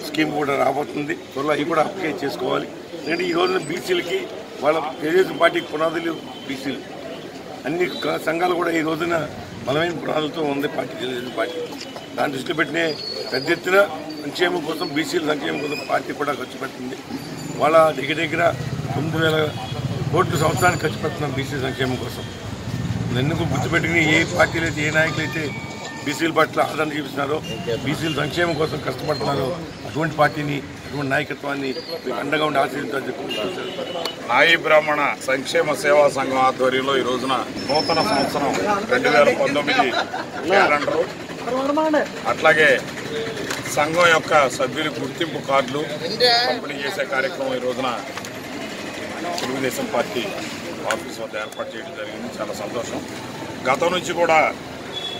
స్కీమ్ కూడా రాబోతుంది. త్వరలో అవి కూడా అప్లై చేసుకోవాలి. ఎందుకంటే ఈ రోజున బీసీలకి వాళ్ళ తెలుగుదేశం పార్టీకి పునాదులు బీసీలు అన్ని సంఘాలు కూడా ఈ రోజున బలమైన పునాదులతో ఉంది పార్టీ, తెలుగుదేశం పార్టీ. దాన్ని దృష్టిలో పెట్టినే పెద్ద ఎత్తున సంక్షేమం కోసం, బీసీల సంక్షేమం కోసం పార్టీ కూడా ఖర్చు పెడుతుంది. వాళ్ళ దగ్గర 9,000 కోట్లు సంవత్సరానికి ఖర్చు పెడుతున్నాం బీసీ సంక్షేమం కోసం. ఎందుకు గుర్తుపెట్టుకుని ఏ పార్టీలు అయితే, ఏ నాయకులు అయితే బీసీల పట్ల ఆదరణ చూపిస్తున్నారో, బీసీల సంక్షేమం కోసం కష్టపడుతున్నారో అటువంటి పార్టీని ఇటువంటి నాయకత్వాన్ని మీకు అండగా ఉండి ఆశీర్వదించాలని. నాయి బ్రాహ్మణ సంక్షేమ సేవా సంఘం ఆధ్వర్యంలో ఈ రోజున నూతన సంవత్సరం 2019 క్యాలెండరు, అట్లాగే సంఘం యొక్క సభ్యుల గుర్తింపు కార్డులు పంపిణీ చేసే కార్యక్రమం ఈ రోజున తెలుగుదేశం పార్టీ ఆఫీస్ వద్ద ఏర్పాటు చేయడం జరిగింది. చాలా సంతోషం. గతం నుంచి కూడా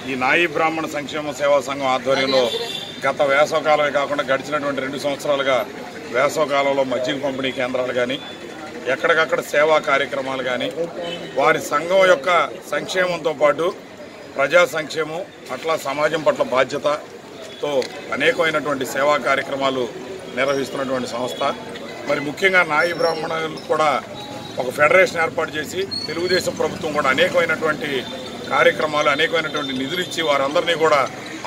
ఈ నాయి బ్రాహ్మణ సంక్షేమ సేవా సంఘం ఆధ్వర్యంలో గత వేసవకాలమే కాకుండా గడిచినటువంటి 2 సంవత్సరాలుగా వేసవకాలంలో మజ్జిగ పంపిణీ కేంద్రాలు కానీ, ఎక్కడికక్కడ సేవా కార్యక్రమాలు కానీ, వారి సంఘం యొక్క సంక్షేమంతో పాటు ప్రజా సంక్షేమం అట్లా సమాజం పట్ల బాధ్యతతో అనేకమైనటువంటి సేవా కార్యక్రమాలు నిర్వహిస్తున్నటువంటి సంస్థ. మరి ముఖ్యంగా నాయి బ్రాహ్మణులు కూడా ఒక ఫెడరేషన్ ఏర్పాటు చేసి తెలుగుదేశం ప్రభుత్వం కూడా అనేకమైనటువంటి కార్యక్రమాలు, అనేకమైనటువంటి నిధులు ఇచ్చి వారందరినీ కూడా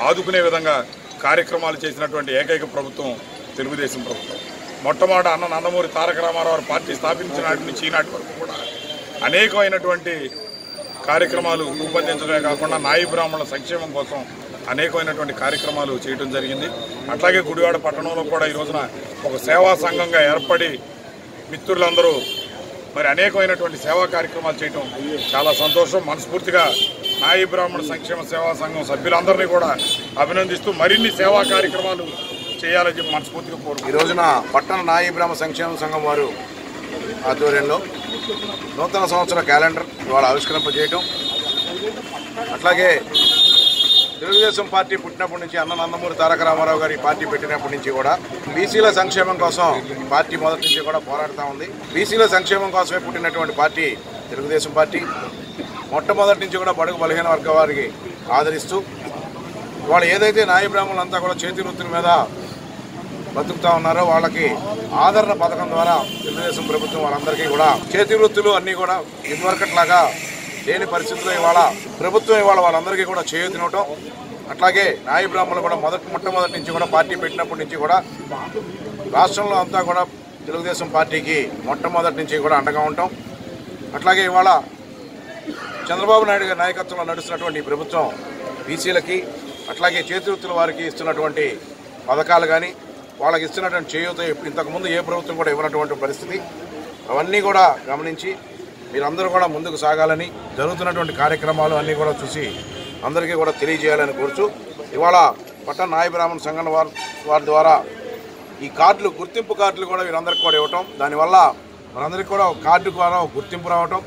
ఆదుకునే విధంగా కార్యక్రమాలు చేసినటువంటి ఏకైక ప్రభుత్వం తెలుగుదేశం ప్రభుత్వం. మొట్టమొదట అన్న నందమూరి తారక రామారావు పార్టీ స్థాపించిన నాటి నుంచి ఈనాటి వరకు కూడా అనేకమైనటువంటి కార్యక్రమాలు రూపొందించడమే కాకుండా నాయి బ్రాహ్మణుల సంక్షేమం కోసం అనేకమైనటువంటి కార్యక్రమాలు చేయడం జరిగింది. అట్లాగే గుడివాడ పట్టణంలో కూడా ఈ రోజున ఒక సేవా సంఘంగా ఏర్పడి మిత్రులందరూ మరి అనేకమైనటువంటి సేవా కార్యక్రమాలు చేయడం చాలా సంతోషం. మనస్ఫూర్తిగా నాయి బ్రాహ్మణ సంక్షేమ సేవా సంఘం సభ్యులందరినీ కూడా అభినందిస్తూ మరిన్ని సేవా కార్యక్రమాలు చేయాలని చెప్పి మనస్ఫూర్తిగా కోరుకుంటున్నాను. ఈ రోజున పట్టణ నాయి బ్రాహ్మణ సంక్షేమ సంఘం వారు ఆధ్వర్యంలో నూతన సంవత్సర క్యాలెండర్ ఇవాళ ఆవిష్కరింపజేయటం, అట్లాగే తెలుగుదేశం పార్టీ పుట్టినప్పటి నుంచి అన్న నందమూరి తారక రామారావు గారు ఈ పార్టీ పెట్టినప్పటి నుంచి కూడా బీసీల సంక్షేమం కోసం పార్టీ మొదటి నుంచి కూడా పోరాడుతూ ఉంది. బీసీల సంక్షేమం కోసమే పుట్టినటువంటి పార్టీ తెలుగుదేశం పార్టీ. మొట్టమొదటి నుంచి కూడా బడుగు బలహీన వర్గ వారికి ఆదరిస్తూ వాళ్ళు ఏదైతే నాయ బ్రాహ్మణులంతా కూడా చేతి వృత్తుల మీద బతుకుతూ ఉన్నారో వాళ్ళకి ఆదరణ పథకం ద్వారా తెలుగుదేశం ప్రభుత్వం వాళ్ళందరికీ కూడా చేతి వృత్తులు అన్నీ కూడా ఇదివరకట్లాగా లేని పరిస్థితుల్లో ఇవాళ ప్రభుత్వం ఇవాళ వాళ్ళందరికీ కూడా చేయూతనివ్వటం, అట్లాగే నాయ బ్రాహ్మణులు కూడా మొట్టమొదటి నుంచి కూడా పార్టీ పెట్టినప్పటి నుంచి కూడా రాష్ట్రంలో అంతా కూడా తెలుగుదేశం పార్టీకి మొట్టమొదటి నుంచి కూడా అండగా ఉంటాం. అట్లాగే ఇవాళ చంద్రబాబు నాయుడు గారి నాయకత్వంలో నడుస్తున్నటువంటి ప్రభుత్వం బీసీలకి అట్లాగే చేతి వృత్తుల వారికి ఇస్తున్నటువంటి పథకాలు కానీ, వాళ్ళకి ఇస్తున్నటువంటి చేయూత ఇంతకుముందు ఏ ప్రభుత్వం కూడా ఇవ్వనటువంటి పరిస్థితి, అవన్నీ కూడా గమనించి మీరందరూ కూడా ముందుకు సాగాలని, జరుగుతున్నటువంటి కార్యక్రమాలు అన్నీ కూడా చూసి అందరికీ కూడా తెలియజేయాలని కోరుచు ఇవాళ పట్టణ నాయ బ్రాహ్మణ సంఘం వారి ద్వారా ఈ కార్డులు, గుర్తింపు కార్డులు కూడా వీరందరికీ కూడా ఇవ్వటం, దానివల్ల మనందరికీ కూడా కార్డు ద్వారా గుర్తింపు రావటం,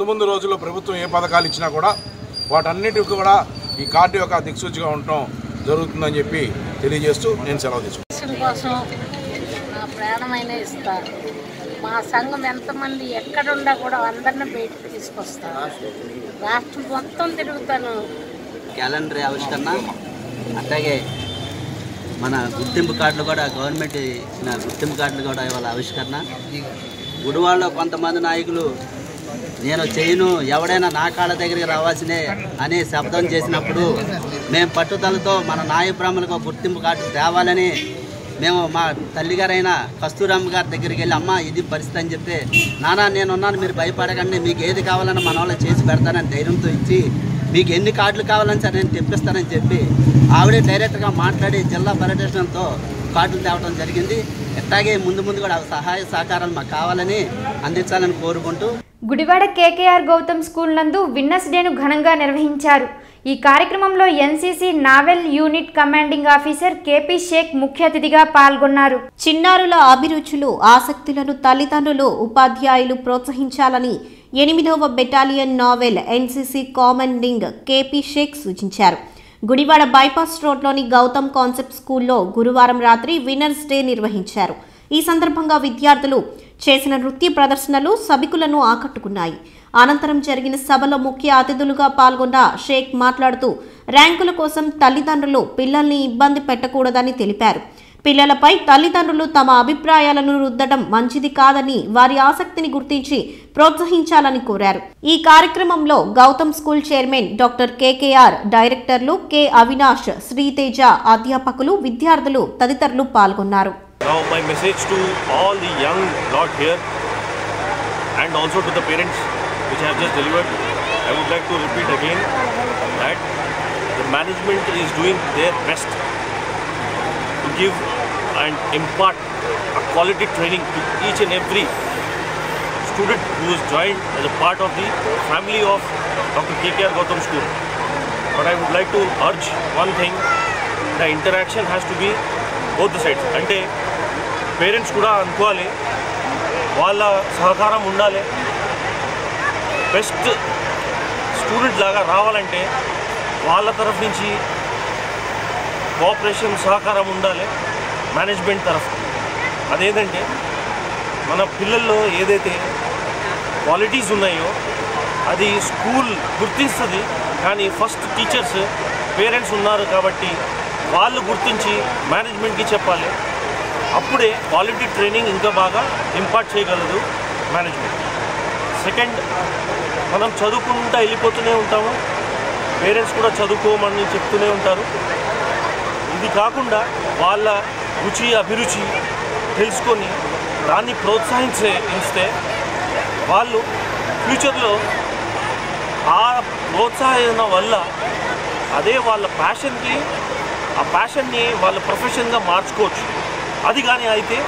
ముందు రోజుల్లో ప్రభుత్వం ఏ పథకాలు ఇచ్చినా కూడా వాటన్నిటికీ కూడా ఈ కార్డు యొక్క దిక్సూచిగా ఉండటం జరుగుతుందని చెప్పి తెలియజేస్తూ నేను సెలవు తీసుకుంటాను. కోసం నా ప్రాణమైన ఇస్తారు. మా సంఘం ఎంతమంది ఎక్కడున్నా కూడా అందరిని బయటకు తీసుకొస్తాను. రాష్ట్రం మొత్తం తిరుగుతాను. క్యాలెండర్ ఆవిష్కరణ, అట్లాగే మన గుర్తింపు కార్డులు కూడా గవర్నమెంట్ ఇచ్చిన గుర్తింపు కార్డులు కూడా ఇవాళ ఆవిష్కరణ. గుడివాడలో కొంతమంది నాయకులు నేను చేయను, ఎవడైనా నా కాళ్ళ దగ్గరికి రావాల్సినే అనే శబ్దం చేసినప్పుడు మేము పట్టుదలతో మన నాయ బ్రాహ్మణులకు గుర్తింపు కార్డు తేవాలని మేము మా తల్లిగారైన కస్తూరమ్మ గారి దగ్గరికి వెళ్ళి, అమ్మ ఇది పరిస్థితి అని చెప్తే, నానా నేనున్నాను, మీరు భయపడకండి, మీకు ఏది కావాలన్నా మన వాళ్ళు చేసి పెడతానని ధైర్యంతో ఇచ్చి, మీకు ఎన్ని కార్డులు కావాలని సరే నేను తెప్పిస్తానని చెప్పి ఆవిడే డైరెక్ట్గా మాట్లాడి జిల్లా పర్యటనతో కార్డులు తేవడం జరిగింది. ఎట్లాగే ముందు కూడా సహాయ సహకారాలు మాకు కావాలని అందించాలని కోరుకుంటూ గుడివాడ కేకేఆర్ గౌతమ్ స్కూల్ నందు విన్నర్స్ డేను ఘనంగా నిర్వహించారు. ఈ కార్యక్రమంలో NCC naval unit commanding officer KP Shaik ముఖ్య అతిథిగా పాల్గొన్నారు. చిన్నారుల అభిరుచులు, ఆసక్తులను తల్లిదండ్రులు, ఉపాధ్యాయులు ప్రోత్సహించాలని 8వ battalion naval NCC commanding KP Shaik సూచించారు. గుడివాడ బైపాస్ రోడ్లోని గౌతమ్ కాన్సెప్ట్ స్కూల్లో గురువారం రాత్రి విన్నర్స్ డే నిర్వహించారు. ఈ సందర్భంగా విద్యార్థులు చేసిన నృత్య ప్రదర్శనలు సభికులను ఆకట్టుకున్నాయి. అనంతరం జరిగిన సభలో ముఖ్య అతిథులుగా పాల్గొన్న షేక్ మాట్లాడుతూ ర్యాంకుల కోసం తల్లిదండ్రులు పిల్లల్ని ఇబ్బంది పెట్టకూడదని తెలిపారు. పిల్లలపై తల్లిదండ్రులు తమ అభిప్రాయాలను రుద్దడం మంచిది కాదని, వారి ఆసక్తిని గుర్తించి ప్రోత్సహించాలని కోరారు. ఈ కార్యక్రమంలో Gautam school chairman doctor KKR, డైరెక్టర్లు కె అవినాష్, శ్రీతేజ, అధ్యాపకులు, విద్యార్థులు తదితరులు పాల్గొన్నారు. Now my message to all the young lot here and also to the parents which I have just delivered, I would like to repeat again that the management is doing their best to give and impart a quality training to each and every student who is joined as a part of the family of Dr. KKR Gautam School. But I would like to urge one thing, the interaction has to be both the sides. Ante parents kuda anukovali, valla sahakaram undale. Best student laga ravalante valla taraf nunchi cooperation సహకారం ఉండాలి management తరఫు. అదేంటంటే మన పిల్లల్లో ఏదైతే qualities ఉన్నాయో అది school గుర్తిస్తుంది, కానీ ఫస్ట్ టీచర్స్ పేరెంట్స్ ఉన్నారు కాబట్టి వాళ్ళు గుర్తించి మేనేజ్మెంట్కి చెప్పాలి. అప్పుడే క్వాలిటీ ట్రైనింగ్ ఇంకా బాగా ఇంపార్ట్ చేయగలదు మేనేజ్మెంట్. సెకండ్, మనం చదువుకుంటూ వెళ్ళిపోతూనే ఉంటాము, పేరెంట్స్ కూడా చదువుకోమని చెప్తూనే ఉంటారు. ఇది కాకుండా వాళ్ళ రుచి అభిరుచి తెలుసుకొని దాన్ని ప్రోత్సహిస్తే వాళ్ళు ఫ్యూచర్లో ఆ ప్రోత్సాహన వల్ల అదే వాళ్ళ ప్యాషన్కి ఆ ప్యాషన్ని వాళ్ళ ప్రొఫెషన్గా మార్చుకోవచ్చు. అది కానీ అయితే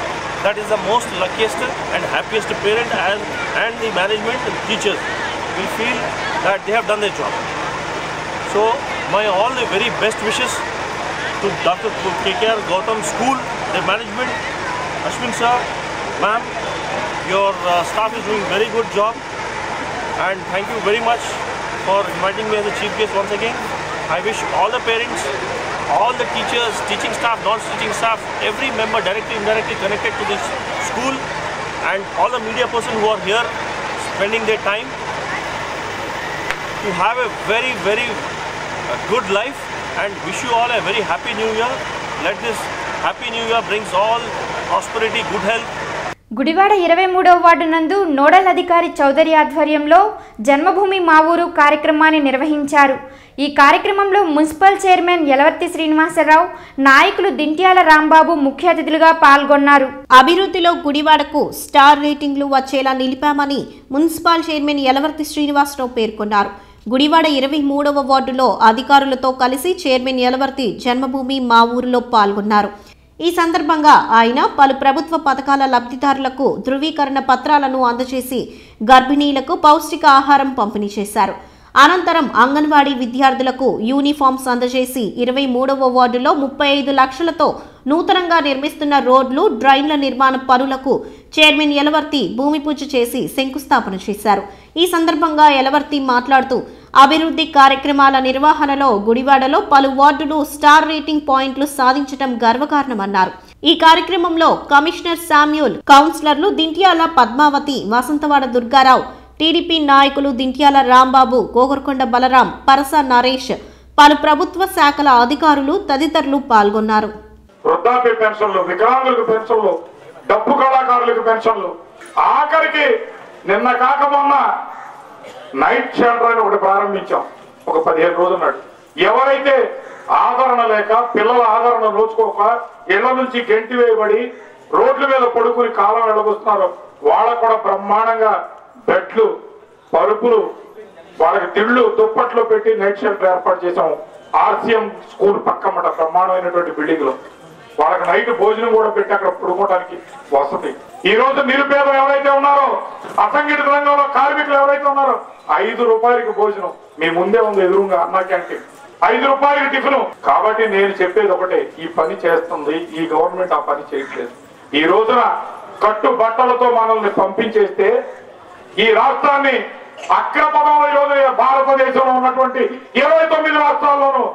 that is the most luckiest and happiest parent and the management and teachers will feel that they have done they job. So my all the very best wishes to Dr. KKR Gautam School, the management, Ashwin sir, ma'am, your staff is doing very good job, and thank you very much for inviting me as a chief guest once again. I wish all the parents, all the teachers, teaching staff, non-teaching staff, every member directly, indirectly connected to this school, and all the media person who are here spending their time to have a very, very good life. And wish you all a very happy new year. Let this happy new year brings all prosperity, good health. Gudivada 23వ వార్డు నందు nodal అధికారి చౌదరి ఆధ్వర్యంలో జన్మభూమి మా ఊరు కార్యక్రమాన్ని నిర్వహించారు. ఈ కార్యక్రమంలో మున్సిపల్ చైర్మన్ యలవర్తి శ్రీనివాసరావు, నాయకులు దింట్యాల రాంబాబు ముఖ్య అతిథులుగా పాల్గొన్నారు. అభివృద్ధిలో గుడివాడకు స్టార్ రేటింగ్లు వచ్చేలా నిలిపామని మున్సిపల్ చైర్మన్ యలవర్తి శ్రీనివాసరావు పేర్కొన్నారు. గుడివాడ 23వ వార్డులో అధికారులతో కలిసి చైర్మన్ యలవర్తి జన్మభూమి మా ఊరిలో పాల్గొన్నారు. ఈ సందర్భంగా ఆయన పలు ప్రభుత్వ పథకాల లబ్ధిదారులకు ధృవీకరణ పత్రాలను అందజేసి గర్భిణీలకు పౌష్టిక ఆహారం పంపిణీ చేశారు. అనంతరం అంగన్వాడీ విద్యార్థులకు యూనిఫామ్స్ అందజేసి 23వ వార్డులో 35 లక్షలతో నూతనంగా నిర్మిస్తున్న రోడ్లు, డ్రైన్ల నిర్మాణ పనులకు చైర్మన్ యలవర్తి భూమి పూజ చేసి శంకుస్థాపన చేశారు. ఈ సందర్భంగా యలవర్తి మాట్లాడుతూ అభివృద్ధి కార్యక్రమాల నిర్వహణలో గుడివాడలో పలు వార్డులు స్టార్ రేటింగ్ పాయింట్లు సాధించడం గర్వకారణమన్నారు. ఈ కార్యక్రమంలో కమిషనర్ శామ్యూల్, కౌన్సిలర్లు దింట్యాల పద్మావతి, వసంతవాడ దుర్గారావు, టీడీపీ నాయకులు దింట్యాల రాంబాబు, గోగర్కొండ బలరాం, పరస నరేష్, పలు ప్రభుత్వ శాఖల అధికారులు తదితరులు పాల్గొన్నారు. వృద్ధాప్య పెన్షన్లు, వికలాంగులకు పెన్షన్లు, డప్పు కళాకారులకు పెన్షన్లు, ఆఖరికి నిన్న కాక మొన్న నైట్ షెల్టర్ అని ఒకటి ప్రారంభించాం. ఒక 15 రోజుల నాడు ఎవరైతే ఆదరణ లేక, పిల్లల ఆదరణ నోచుకోక, ఇళ్ల నుంచి గెంటి వేయబడి రోడ్ల మీద పడుకుని కాలం వెళ్ళబోస్తున్నారో వాళ్ళకు కూడా బ్రహ్మాండంగా బెడ్లు, పరుపులు, వాళ్ళకి తిళ్ళు, దుప్పట్లు పెట్టి నైట్ షెల్టర్ ఏర్పాటు చేసాం. ఆర్సీఎం స్కూల్ పక్కమ్మట బ్రహ్మాండమైనటువంటి బిల్డింగ్ లో వాళ్ళకి నైట్ భోజనం కూడా పెట్టి అక్కడ పడుకోవడానికి వసతి. ఈ రోజు నిరుపేదలు ఎవరైతే ఉన్నారో, అసంఘటిత రంగంలో కార్మికులు ఎవరైతే ఉన్నారో 5 రూపాయలకి భోజనం మీ ముందే ఉంది, ఎదురుగా అన్నా క్యాంటీన్, 5 రూపాయలకి టిఫిన్. కాబట్టి నేను చెప్పేది ఒకటే, ఈ పని చేస్తుంది ఈ గవర్నమెంట్, ఆ పని చేయట్లేదు. ఈ రోజున కట్టు బట్టలతో మనల్ని పంపించేస్తే ఈ రాష్ట్రాన్ని అగ్రపదంలో ఈ రోజు భారతదేశంలో ఉన్నటువంటి 29 రాష్ట్రాల్లోనూ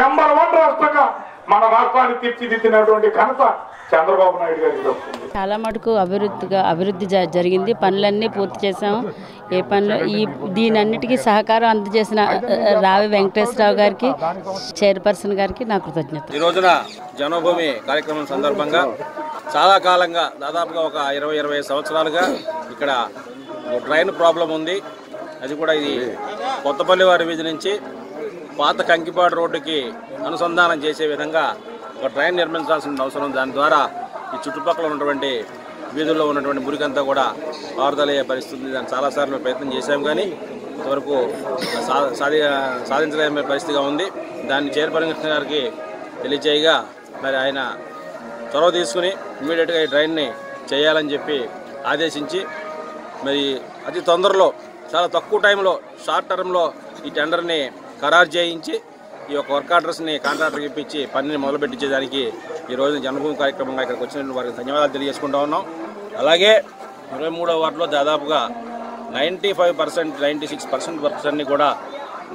నెంబర్ 1 రాష్ట్రంగా మన రాష్ట్రాన్ని తీర్చిదిద్దినటువంటి ఘనత చంద్రబాబు నాయుడు గారికి దక్కుతుంది. చాలా మటుకు అభివృద్ధి జరిగింది. పనులన్నీ పూర్తి చేసాము. ఏ పనులు దీనన్నిటికీ సహకారం అందజేసిన రావి వెంకటేశ్వరరావు గారికి, చైర్పర్సన్ గారికి నా కృతజ్ఞత. ఈ రోజున జన్మభూమి కార్యక్రమం సందర్భంగా చాలా కాలంగా, దాదాపుగా ఒక 20-25 సంవత్సరాలుగా ఇక్కడ డ్రైన్ ప్రాబ్లం ఉంది. అది కూడా ఇది కొత్తపల్లి వారి వీధి నుంచి పాత కంకిపాడు రోడ్డుకి అనుసంధానం చేసే విధంగా ఒక డ్రైన్ నిర్మించాల్సిన అవసరం. దాని ద్వారా ఈ చుట్టుపక్కల ఉన్నటువంటి వీధుల్లో ఉన్నటువంటి మురికంతా కూడా పారుదలయ్యే పరిస్థితి. దాన్ని చాలాసార్లు ప్రయత్నం చేశాం, కానీ ఇంతవరకు సాధించలేని పరిస్థితిగా ఉంది. దాన్ని చైర్పర్సన్ గారికి తెలియజేయగా మరి ఆయన చొరవ తీసుకుని ఇమీడియట్గా ఈ డ్రైన్ని చేయాలని చెప్పి ఆదేశించి మరి అతి తొందరలో చాలా తక్కువ టైంలో షార్ట్ టర్మ్లో ఈ టెండర్ని ఖరారు చేయించి ఈ యొక్క వర్క్ ఆర్డర్స్ని కాంట్రాక్టర్కి ఇప్పించి పనిని మొదలుపెట్టించేదానికి ఈరోజు జన్మభూమి కార్యక్రమంగా ఇక్కడికి వచ్చిన వారికి ధన్యవాదాలు తెలియజేసుకుంటూ ఉన్నాం. అలాగే 23వ వార్డులో దాదాపుగా 95%, 96% వర్క్స్ అన్నీ కూడా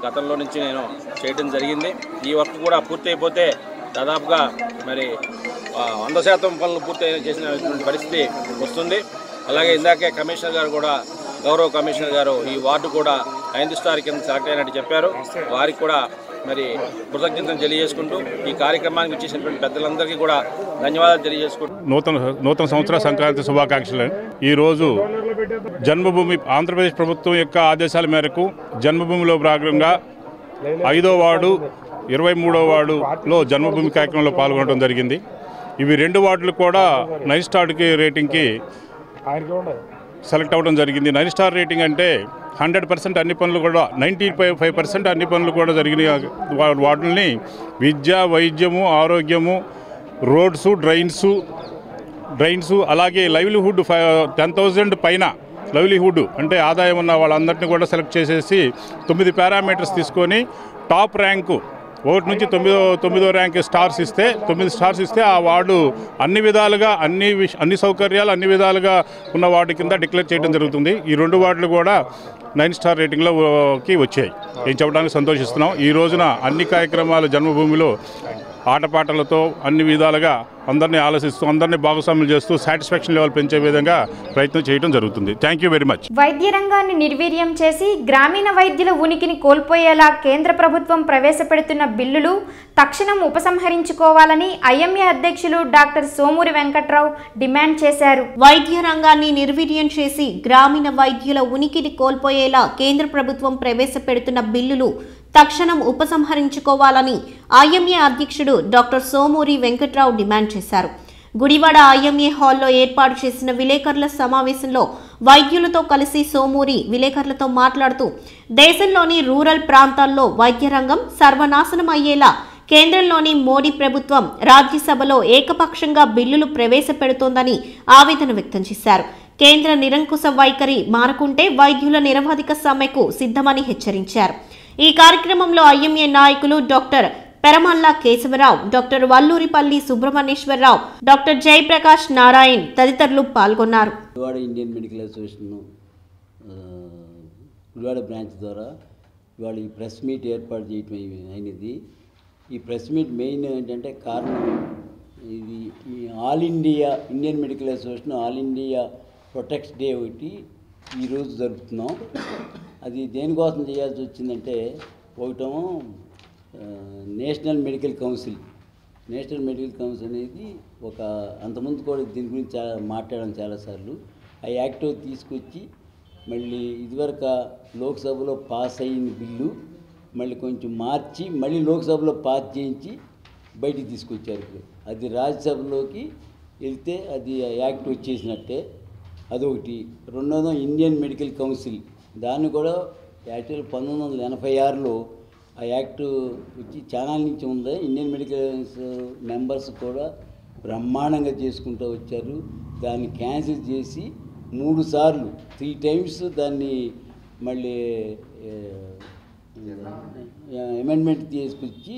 గతంలో నుంచి నేను చేయడం జరిగింది. ఈ వర్క్ కూడా పూర్తి అయిపోతే దాదాపుగా మరి 100% పనులు పూర్తి చేసినటువంటి పరిస్థితి వస్తుంది. అలాగే ఇందాకే కమిషనర్ గారు కూడా, గౌరవ కమిషనర్ గారు ఈ వార్డు కూడా 9th స్టార్ కింద సెలెక్ట్ అయినట్టు చెప్పారు. వారికి కూడా మరి కృతజ్ఞతలు తెలియజేసుకుంటూ ఈ కార్యక్రమానికి వచ్చేసినటువంటి పెద్దలందరికీ కూడా ధన్యవాదాలు తెలియజేసుకుంటూ నూతన సంవత్సర సంక్రాంతి శుభాకాంక్షలు. ఈరోజు జన్మభూమి ఆంధ్రప్రదేశ్ ప్రభుత్వం యొక్క ఆదేశాల మేరకు జన్మభూమిలో భాగంగా 5వ వార్డు 23వ వార్డులో జన్మభూమి కార్యక్రమంలో పాల్గొనడం జరిగింది. ఇవి 2 వార్డులు కూడా 9 స్టార్ రేటింగ్కి సెలెక్ట్ అవ్వడం జరిగింది. 9 స్టార్ రేటింగ్ అంటే 100% అన్ని పనులు కూడా 95% అన్ని పనులు కూడా జరిగిన వార్డుల్ని విద్య, వైద్యము, ఆరోగ్యము, రోడ్సు, డ్రైన్స్ అలాగే లైవ్లీహుడ్ 10,000 పైన లైవ్లీహుడ్ అంటే ఆదాయం ఉన్న వాళ్ళందరినీ కూడా సెలెక్ట్ చేసేసి 9 పారామీటర్స్ తీసుకొని టాప్ ర్యాంకు 1 నుంచి 9వ ర్యాంక్ స్టార్స్ ఇస్తే 9 స్టార్స్ ఇస్తే ఆ వార్డు అన్ని విధాలుగా అన్ని సౌకర్యాలు అన్ని విధాలుగా ఉన్న వార్డు కింద డిక్లేర్ చేయడం జరుగుతుంది. ఈ 2 వార్డులు కూడా 9 స్టార్ రేటింగ్లోకి వచ్చాయి. ఏం చెప్పడానికి సంతోషిస్తున్నాం. ఈ రోజున అన్ని కార్యక్రమాలు జన్మభూమిలో ఆటపాటలతో అన్ని విధాలుగా అందరినీ ఆలోచిస్తూ అందరినీ భాగస్వామ్యం చేస్తూ సాటిస్ఫాక్షన్ లెవెల్ పెంచే విధంగా ప్రయత్నం చేయడం జరుగుతుంది. Thank you very much. వైద్య రంగాన్ని నిర్వీర్యం చేసి గ్రామీణ వైద్యుల ఉనికిని కోల్పోయేలా కేంద్ర ప్రభుత్వం ప్రవేశపెడుతున్న బిల్లులు తక్షణం ఉపసంహరించుకోవాలని ఐఎంఏ అధ్యక్షులు డాక్టర్ సోమూరి వెంకట్రావు డిమాండ్ చేశారు. వైద్య రంగాన్ని నిర్వీర్యం చేసి గ్రామీణ వైద్యుల ఉనికిని కోల్పోయేలా కేంద్ర ప్రభుత్వం ప్రవేశపెడుతున్న బిల్లులు తక్షణం ఉపసంహరించుకోవాలని ఐఎంఏ అధ్యక్షుడు డాక్టర్ సోమూరి వెంకట్రావు డిమాండ్ చేశారు. గుడివాడ ఐఎంఏ హాల్లో ఏర్పాటు చేసిన విలేకరుల సమావేశంలో వైద్యులతో కలిసి సోమూరి విలేకరులతో మాట్లాడుతూ దేశంలోని రూరల్ ప్రాంతాల్లో వైద్య రంగం సర్వనాశనం అయ్యేలా కేంద్రంలోని మోడీ ప్రభుత్వం రాజ్యసభలో ఏకపక్షంగా బిల్లులు ప్రవేశపెడుతోందని ఆవేదన వ్యక్తం చేశారు. కేంద్ర నిరంకుశ వైఖరి మారకుంటే వైద్యుల నిరవధిక సమ్మెకు సిద్ధమని హెచ్చరించారు. ఈ కార్యక్రమంలో ఐఎంఏ నాయకులు doctor Peramalla Kesavarao, doctor Vallurupalli Subrahmanyeswararao, doctor Jayaprakash Narayan తదితరులు పాల్గొన్నారు. Gudivada Indian medical association Gudivada branch ద్వారా ఇవాళ ఈ ప్రెస్ మీట్ ఏర్పాటు చేయటం అయినది. ఈ ప్రెస్ మీట్ మెయిన్ ఏంటంటే కారణం ఇది all India Indian medical association all India protects day ఒకటి ఈరోజు జరుపుతున్నాం. అది దేనికోసం చేయాల్సి వచ్చిందంటే ఒకటేమో నేషనల్ మెడికల్ కౌన్సిల్ అనేది ఒక అంతకుముందు కూడా దీని గురించి మాట్లాడడం చాలాసార్లు. ఆ యాక్ట్ తీసుకొచ్చి మళ్ళీ ఇదివరకు లోక్సభలో పాస్ అయిన బిల్లు మళ్ళీ కొంచెం మార్చి మళ్ళీ లోక్సభలో పాస్ చేయించి బయటికి తీసుకొచ్చారు. ఇప్పుడు అది రాజ్యసభలోకి వెళ్తే అది యాక్ట్ వచ్చేసినట్టే. అదొకటి. రెండోదో ఇండియన్ మెడికల్ కౌన్సిల్, దాన్ని కూడా యాక్చువల్ 1986లో ఆ యాక్ట్ వచ్చి చాలా నుంచి ఉంది. ఇండియన్ మెడికల్ మెంబర్స్ కూడా బ్రహ్మాండంగా చేసుకుంటూ వచ్చారు. దాన్ని క్యాన్సిల్ చేసి 3 times దాన్ని మళ్ళీ అమెండ్మెంట్ తీసుకొచ్చి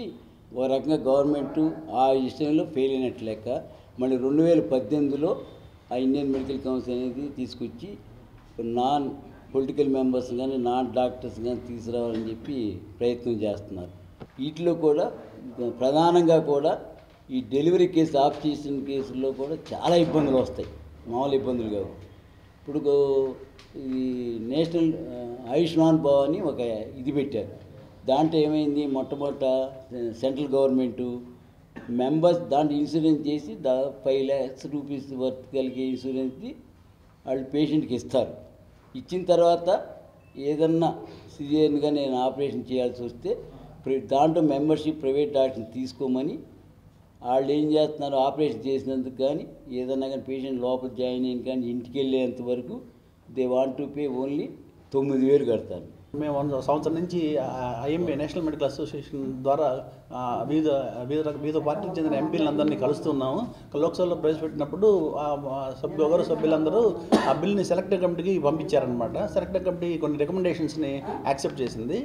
ఒక రకంగా గవర్నమెంట్ ఆ విషయంలో ఫెయిల్ అయినట్టు లెక్క. మళ్ళీ 2018లో ఆ ఇండియన్ మెడికల్ కౌన్సిల్ అనేది తీసుకొచ్చి నాన్ పొలిటికల్ మెంబర్స్ కానీ నాన్ డాక్టర్స్ కానీ తీసుకురావాలని చెప్పి ప్రయత్నం చేస్తున్నారు. వీటిలో కూడా ప్రధానంగా కూడా ఈ డెలివరీ కేసు ఆఫ్ చేసిన కేసుల్లో కూడా చాలా ఇబ్బందులు వస్తాయి, మామూలు ఇబ్బందులు కావు. ఇప్పుడు ఈ నేషనల్ ఆయుష్మాన్ భవ అని ఒక ఇది పెట్టారు. దాంట్లో ఏమైంది, మొట్టమొదట సెంట్రల్ గవర్నమెంటు మెంబర్స్ దాంట్లో ఇన్సూరెన్స్ చేసి 5 lakhs రూపీస్ వర్త్ కలిగే ఇన్సూరెన్స్ది వాళ్ళు పేషెంట్కి ఇస్తారు. ఇచ్చిన తర్వాత ఏదన్నా సివియర్గా నేను ఆపరేషన్ చేయాల్సి వస్తే దాంట్లో మెంబర్షిప్ ప్రైవేట్ డాక్టర్ని తీసుకోమని వాళ్ళు ఏం చేస్తున్నారు, ఆపరేషన్ చేసినందుకు కానీ ఏదన్నా కానీ పేషెంట్ లోపల జాయిన్ అయిన కానీ ఇంటికి వెళ్ళేంత వరకు they want to pay only 9,000 కడతారు. మేము 1 సంవత్సరం నుంచి ఐఎంఏ నేషనల్ మెడికల్ అసోసియేషన్ ద్వారా వివిధ పార్టీకి చెందిన ఎంపీలందరినీ కలుస్తున్నాము. లోక్సభలో ప్రవేశపెట్టినప్పుడు గౌరవ సభ్యులందరూ ఆ బిల్ని సెలెక్టివ్ కమిటీకి పంపించారనమాట. సెలెక్టివ్ కమిటీ కొన్ని రికమెండేషన్స్ని యాక్సెప్ట్ చేసింది,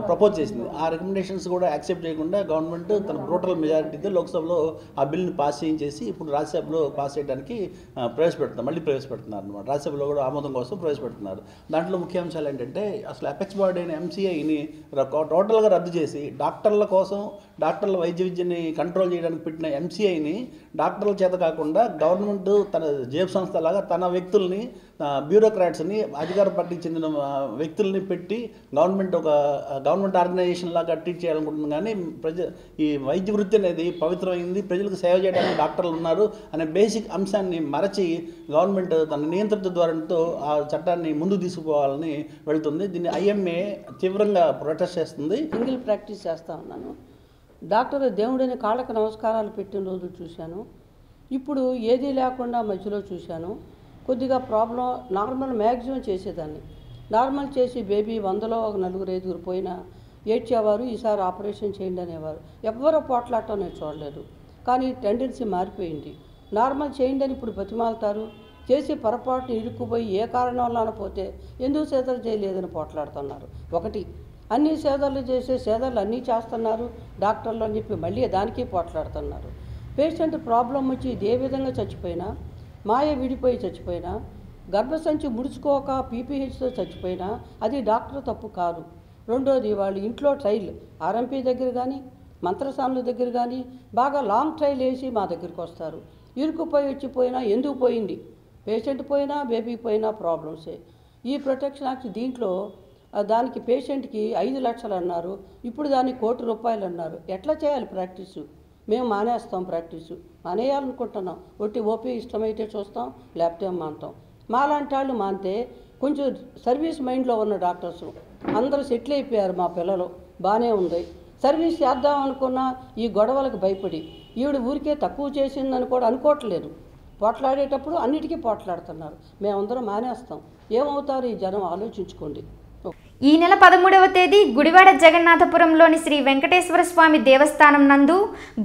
ప్రపోజ్ చేసింది. ఆ రికమెండేషన్స్ కూడా యాక్సెప్ట్ చేయకుండా గవర్నమెంట్ తన బ్రూటల్ మెజారిటీతో లోక్సభలో ఆ బిల్ని పాస్ చేయించేసి ఇప్పుడు రాజ్యసభలో పాస్ చేయడానికి మళ్ళీ ప్రవేశపెడుతున్నారు అనమాట. రాజ్యసభలో కూడా ఆమోదం కోసం ప్రవేశపెడుతున్నారు. దాంట్లో ముఖ్యాంశాలు ఏంటంటే అసలు అపెక్స్ బాడీ అయిన ఎంసీఐని టోటల్గా రద్దు చేసి డాక్టర్ల కోసం, డాక్టర్ల వైద్య విద్యని కంట్రోల్ చేయడానికి పెట్టిన ఎంసీఐని డాక్టర్ల చేత కాకుండా గవర్నమెంట్ తన జేబు సంస్థలాగా తన వ్యక్తుల్ని, బ్యూరోక్రాట్స్ని, అధికార పార్టీకి చెందిన వ్యక్తుల్ని పెట్టి గవర్నమెంట్ ఆర్గనైజేషన్ లాగా ట్రీట్ చేయాలనుకుంటుంది. కానీ ఈ వైద్య వృత్తి అనేది పవిత్రమైంది, ప్రజలకు సేవ చేయడానికి డాక్టర్లు ఉన్నారు అనే బేసిక్ అంశాన్ని మరచి గవర్నమెంట్ తన నియంత్రిత ధోరణితో ఆ చట్టాన్ని ముందుకు తీసుకుపోవాలని వెళ్తుంది. దీన్ని ఐఎంఏ తీవ్రంగా ప్రొటెస్ట్ చేస్తుంది. సింగిల్ ప్రాక్టీస్ చేస్తూ ఉన్నాను. డాక్టర్ దేవుడిని కాళ్ళకు నమస్కారాలు పెట్టిన రోజులు చూశాను. ఇప్పుడు ఏదీ లేకుండా మధ్యలో చూశాను. కొద్దిగా ప్రాబ్లం నార్మల్ మ్యాక్సిమం చేసేదాన్ని. నార్మల్ చేసి బేబీ 100లో 4-5 పోయినా ఏడ్చేవారు, ఈసారి ఆపరేషన్ చేయండి అనేవారు. ఎవ్వరూ పోట్లాడటం నేను చూడలేదు. కానీ టెండెన్సీ మారిపోయింది. నార్మల్ చేయండి అని ఇప్పుడు బతిమాలుతారు. చేసి పొరపాటుని ఇరుక్కుపోయి ఏ కారణం వల్ల పోతే ఎందుకు సేదలు చేయలేదని పోట్లాడుతున్నారు. ఒకటి, అన్ని సేదలు చేసే సేదలు అన్నీ చేస్తున్నారు డాక్టర్లు అని చెప్పి మళ్ళీ దానికి పోట్లాడుతున్నారు. పేషెంట్ ప్రాబ్లం వచ్చి ఇది ఏ విధంగా చచ్చిపోయినా, మాయ విడిపోయి చచ్చిపోయినా, గర్భసంచి ముడుచుకోక పీపీహెచ్తో చచ్చిపోయినా అది డాక్టర్ తప్పు కాదు. రెండోది, వాళ్ళు ఇంట్లో ట్రైల్ ఆర్ఎంపీ దగ్గర కానీ, మంత్రసానుల దగ్గర కానీ బాగా లాంగ్ ట్రైల్ వేసి మా దగ్గరికి వస్తారు. ఇరుక్కుపోయి వచ్చిపోయినా ఎందుకు పోయింది, పేషెంట్ పోయినా బేబీ పోయినా ప్రాబ్లమ్సే. ఈ ప్రొటెక్షన్ యాక్ట్ దీంట్లో దానికి పేషెంట్కి 5 లక్షలు అన్నారు, ఇప్పుడు దానికి ₹1 కోటి అన్నారు. ఎట్లా చేయాలి ప్రాక్టీసు? మేము మానేస్తాం, ప్రాక్టీసు మానేయాలనుకుంటున్నాం. ఒట్టి ఓపీ ఇష్టమైతే చూస్తాం, లేకపోతే మానుతాం. మాలాంటి వాళ్ళు మానితే కొంచెం సర్వీస్ మైండ్లో ఉన్న డాక్టర్స్ అందరూ సెటిల్ అయిపోయారు. మా పిల్లలు బాగానే ఉంది. సర్వీస్ చేద్దాం అనుకున్నా ఈ గొడవలకు భయపడి ఈవిడ ఊరికే తక్కువ చేసిందని కూడా అనుకోవట్లేదు. పోట్లాడేటప్పుడు అన్నిటికీ పోట్లాడుతున్నారు. మేమందరం మానేస్తాం. ఏమవుతారు ఈ జనం ఆలోచించుకోండి. ఈ నెల 13వ తేదీ గుడివాడ జగన్నాథపురంలోని శ్రీ వెంకటేశ్వర స్వామి దేవస్థానం నందు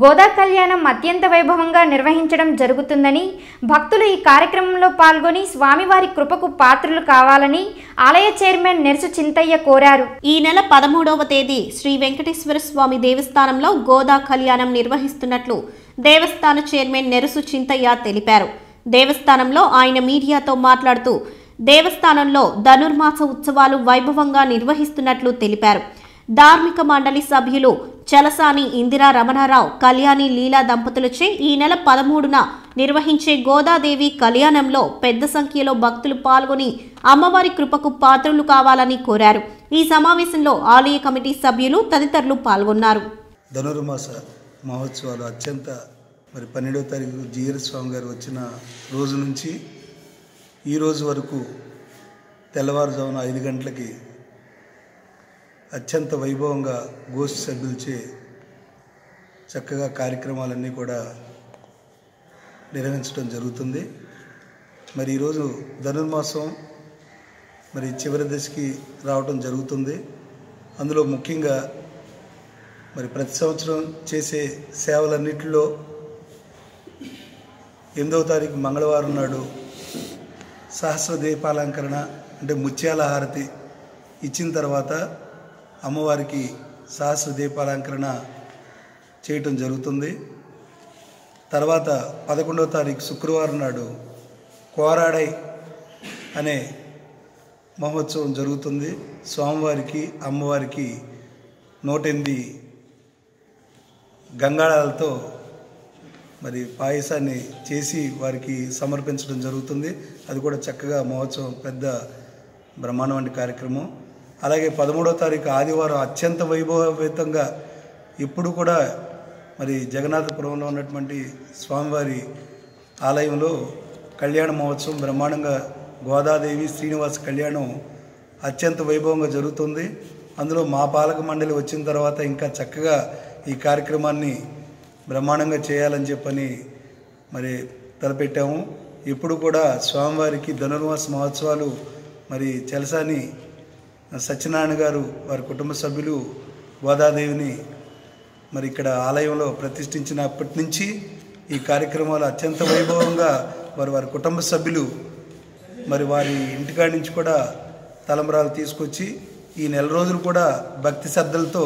గోదా కళ్యాణం అత్యంత వైభవంగా నిర్వహించడం జరుగుతుందని, భక్తులు ఈ కార్యక్రమంలో పాల్గొని స్వామివారి కృపకు పాత్రులు కావాలని ఆలయ చైర్మన్ నెర్సు చింతయ్య కోరారు. ఈ నెల 13వ తేదీ శ్రీ వెంకటేశ్వర స్వామి దేవస్థానంలో గోదా కళ్యాణం నిర్వహిస్తున్నట్లు దేవస్థాన చైర్మన్ నెర్సు చింతయ్య తెలిపారు. దేవస్థానంలో ఆయన మీడియాతో మాట్లాడుతూ దేవస్థానంలో ధనుర్మాస ఉత్సవాలు వైభవంగా నిర్వహిస్తున్నట్లు తెలిపారు. ధార్మిక మండలి సభ్యులు చలసాని ఇందిరా రమణారావు, కళ్యాణి లీలా దంపతులచే ఈ నెల 13న నిర్వహించే గోదాదేవి కళ్యాణంలో పెద్ద సంఖ్యలో భక్తులు పాల్గొని అమ్మవారి కృపకు పాత్రులు కావాలని కోరారు. ఈ సమావేశంలో ఆలయ కమిటీ సభ్యులు తదితరులు పాల్గొన్నారు. ధనుర్మాస మహోత్సవాలు అత్యంత 12వ తారీఖు జీఆర్ స్వామి గారు వచ్చిన రోజు నుంచి ఈ రోజు వరకు తెల్లవారుజామున 5 గంటలకి అత్యంత వైభవంగా గోష్ఠి సభ్యులచే చక్కగా కార్యక్రమాలన్నీ కూడా నిర్వహించడం జరుగుతుంది. మరి ఈరోజు ధనుర్మాసం చివరి దశకి రావడం జరుగుతుంది. అందులో ముఖ్యంగా ప్రతి సంవత్సరం చేసే సేవలన్నింటిలో 8వ తారీఖు మంగళవారం నాడు సహస్ర దీపాలంకరణ అంటే ముత్యాల హారతి ఇచ్చిన తర్వాత అమ్మవారికి సహస్ర దీపాలంకరణ చేయటం జరుగుతుంది. తర్వాత 11వ తారీఖు శుక్రవారం నాడు కోరాడై అనే మహోత్సవం జరుగుతుంది. స్వామివారికి అమ్మవారికి 108 గంగాళాలతో పాయసాన్ని చేసి వారికి సమర్పించడం జరుగుతుంది. అది కూడా చక్కగా మహోత్సవం పెద్ద బ్రహ్మాండమైన కార్యక్రమం. అలాగే 13వ తారీఖు ఆదివారం అత్యంత వైభవపేతంగా ఇప్పుడు కూడా జగన్నాథపురంలో ఉన్నటువంటి స్వామివారి ఆలయంలో కళ్యాణ మహోత్సవం బ్రహ్మాండంగా గోదాదేవి శ్రీనివాస కళ్యాణం అత్యంత వైభవంగా జరుగుతుంది. అందులో మా పాలక మండలి వచ్చిన తర్వాత ఇంకా చక్కగా ఈ కార్యక్రమాన్ని బ్రహ్మాండంగా చేయాలని చెప్పని తలపెట్టాము. ఇప్పుడు కూడా స్వామివారికి ధనుర్మాస మహోత్సవాలు చలసాని సత్యనారాయణ గారు వారి కుటుంబ సభ్యులు గోదాదేవిని మరి ఇక్కడ ఆలయంలో ప్రతిష్ఠించినప్పటి నుంచి ఈ కార్యక్రమాలు అత్యంత వైభవంగా వారి కుటుంబ సభ్యులు మరి వారి ఇంటికాడి నుంచి కూడా తలంబరాలు తీసుకొచ్చి ఈ నెల రోజులు కూడా భక్తి శ్రద్ధలతో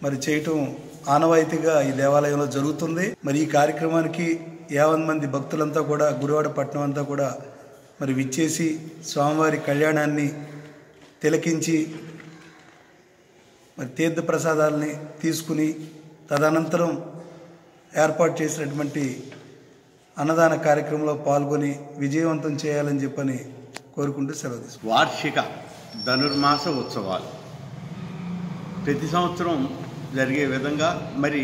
మరి చేయటం ఆనవాయితీగా ఈ దేవాలయంలో జరుగుతుంది. మరి ఈ కార్యక్రమానికి 50 మంది భక్తులంతా కూడా గుడివాడ పట్టణం అంతా కూడా మరి విచ్చేసి స్వామివారి కళ్యాణాన్ని తిలకించి మరి తీర్థ ప్రసాదాలని తీసుకుని తదనంతరం ఏర్పాటు చేసినటువంటి అన్నదాన కార్యక్రమంలో పాల్గొని విజయవంతం చేయాలని చెప్పని కోరుకుంటూ సెలవు తీసుకుంటాం. వార్షిక ధనుర్మాస ఉత్సవాలు ప్రతి సంవత్సరం జరిగే విధంగా మరి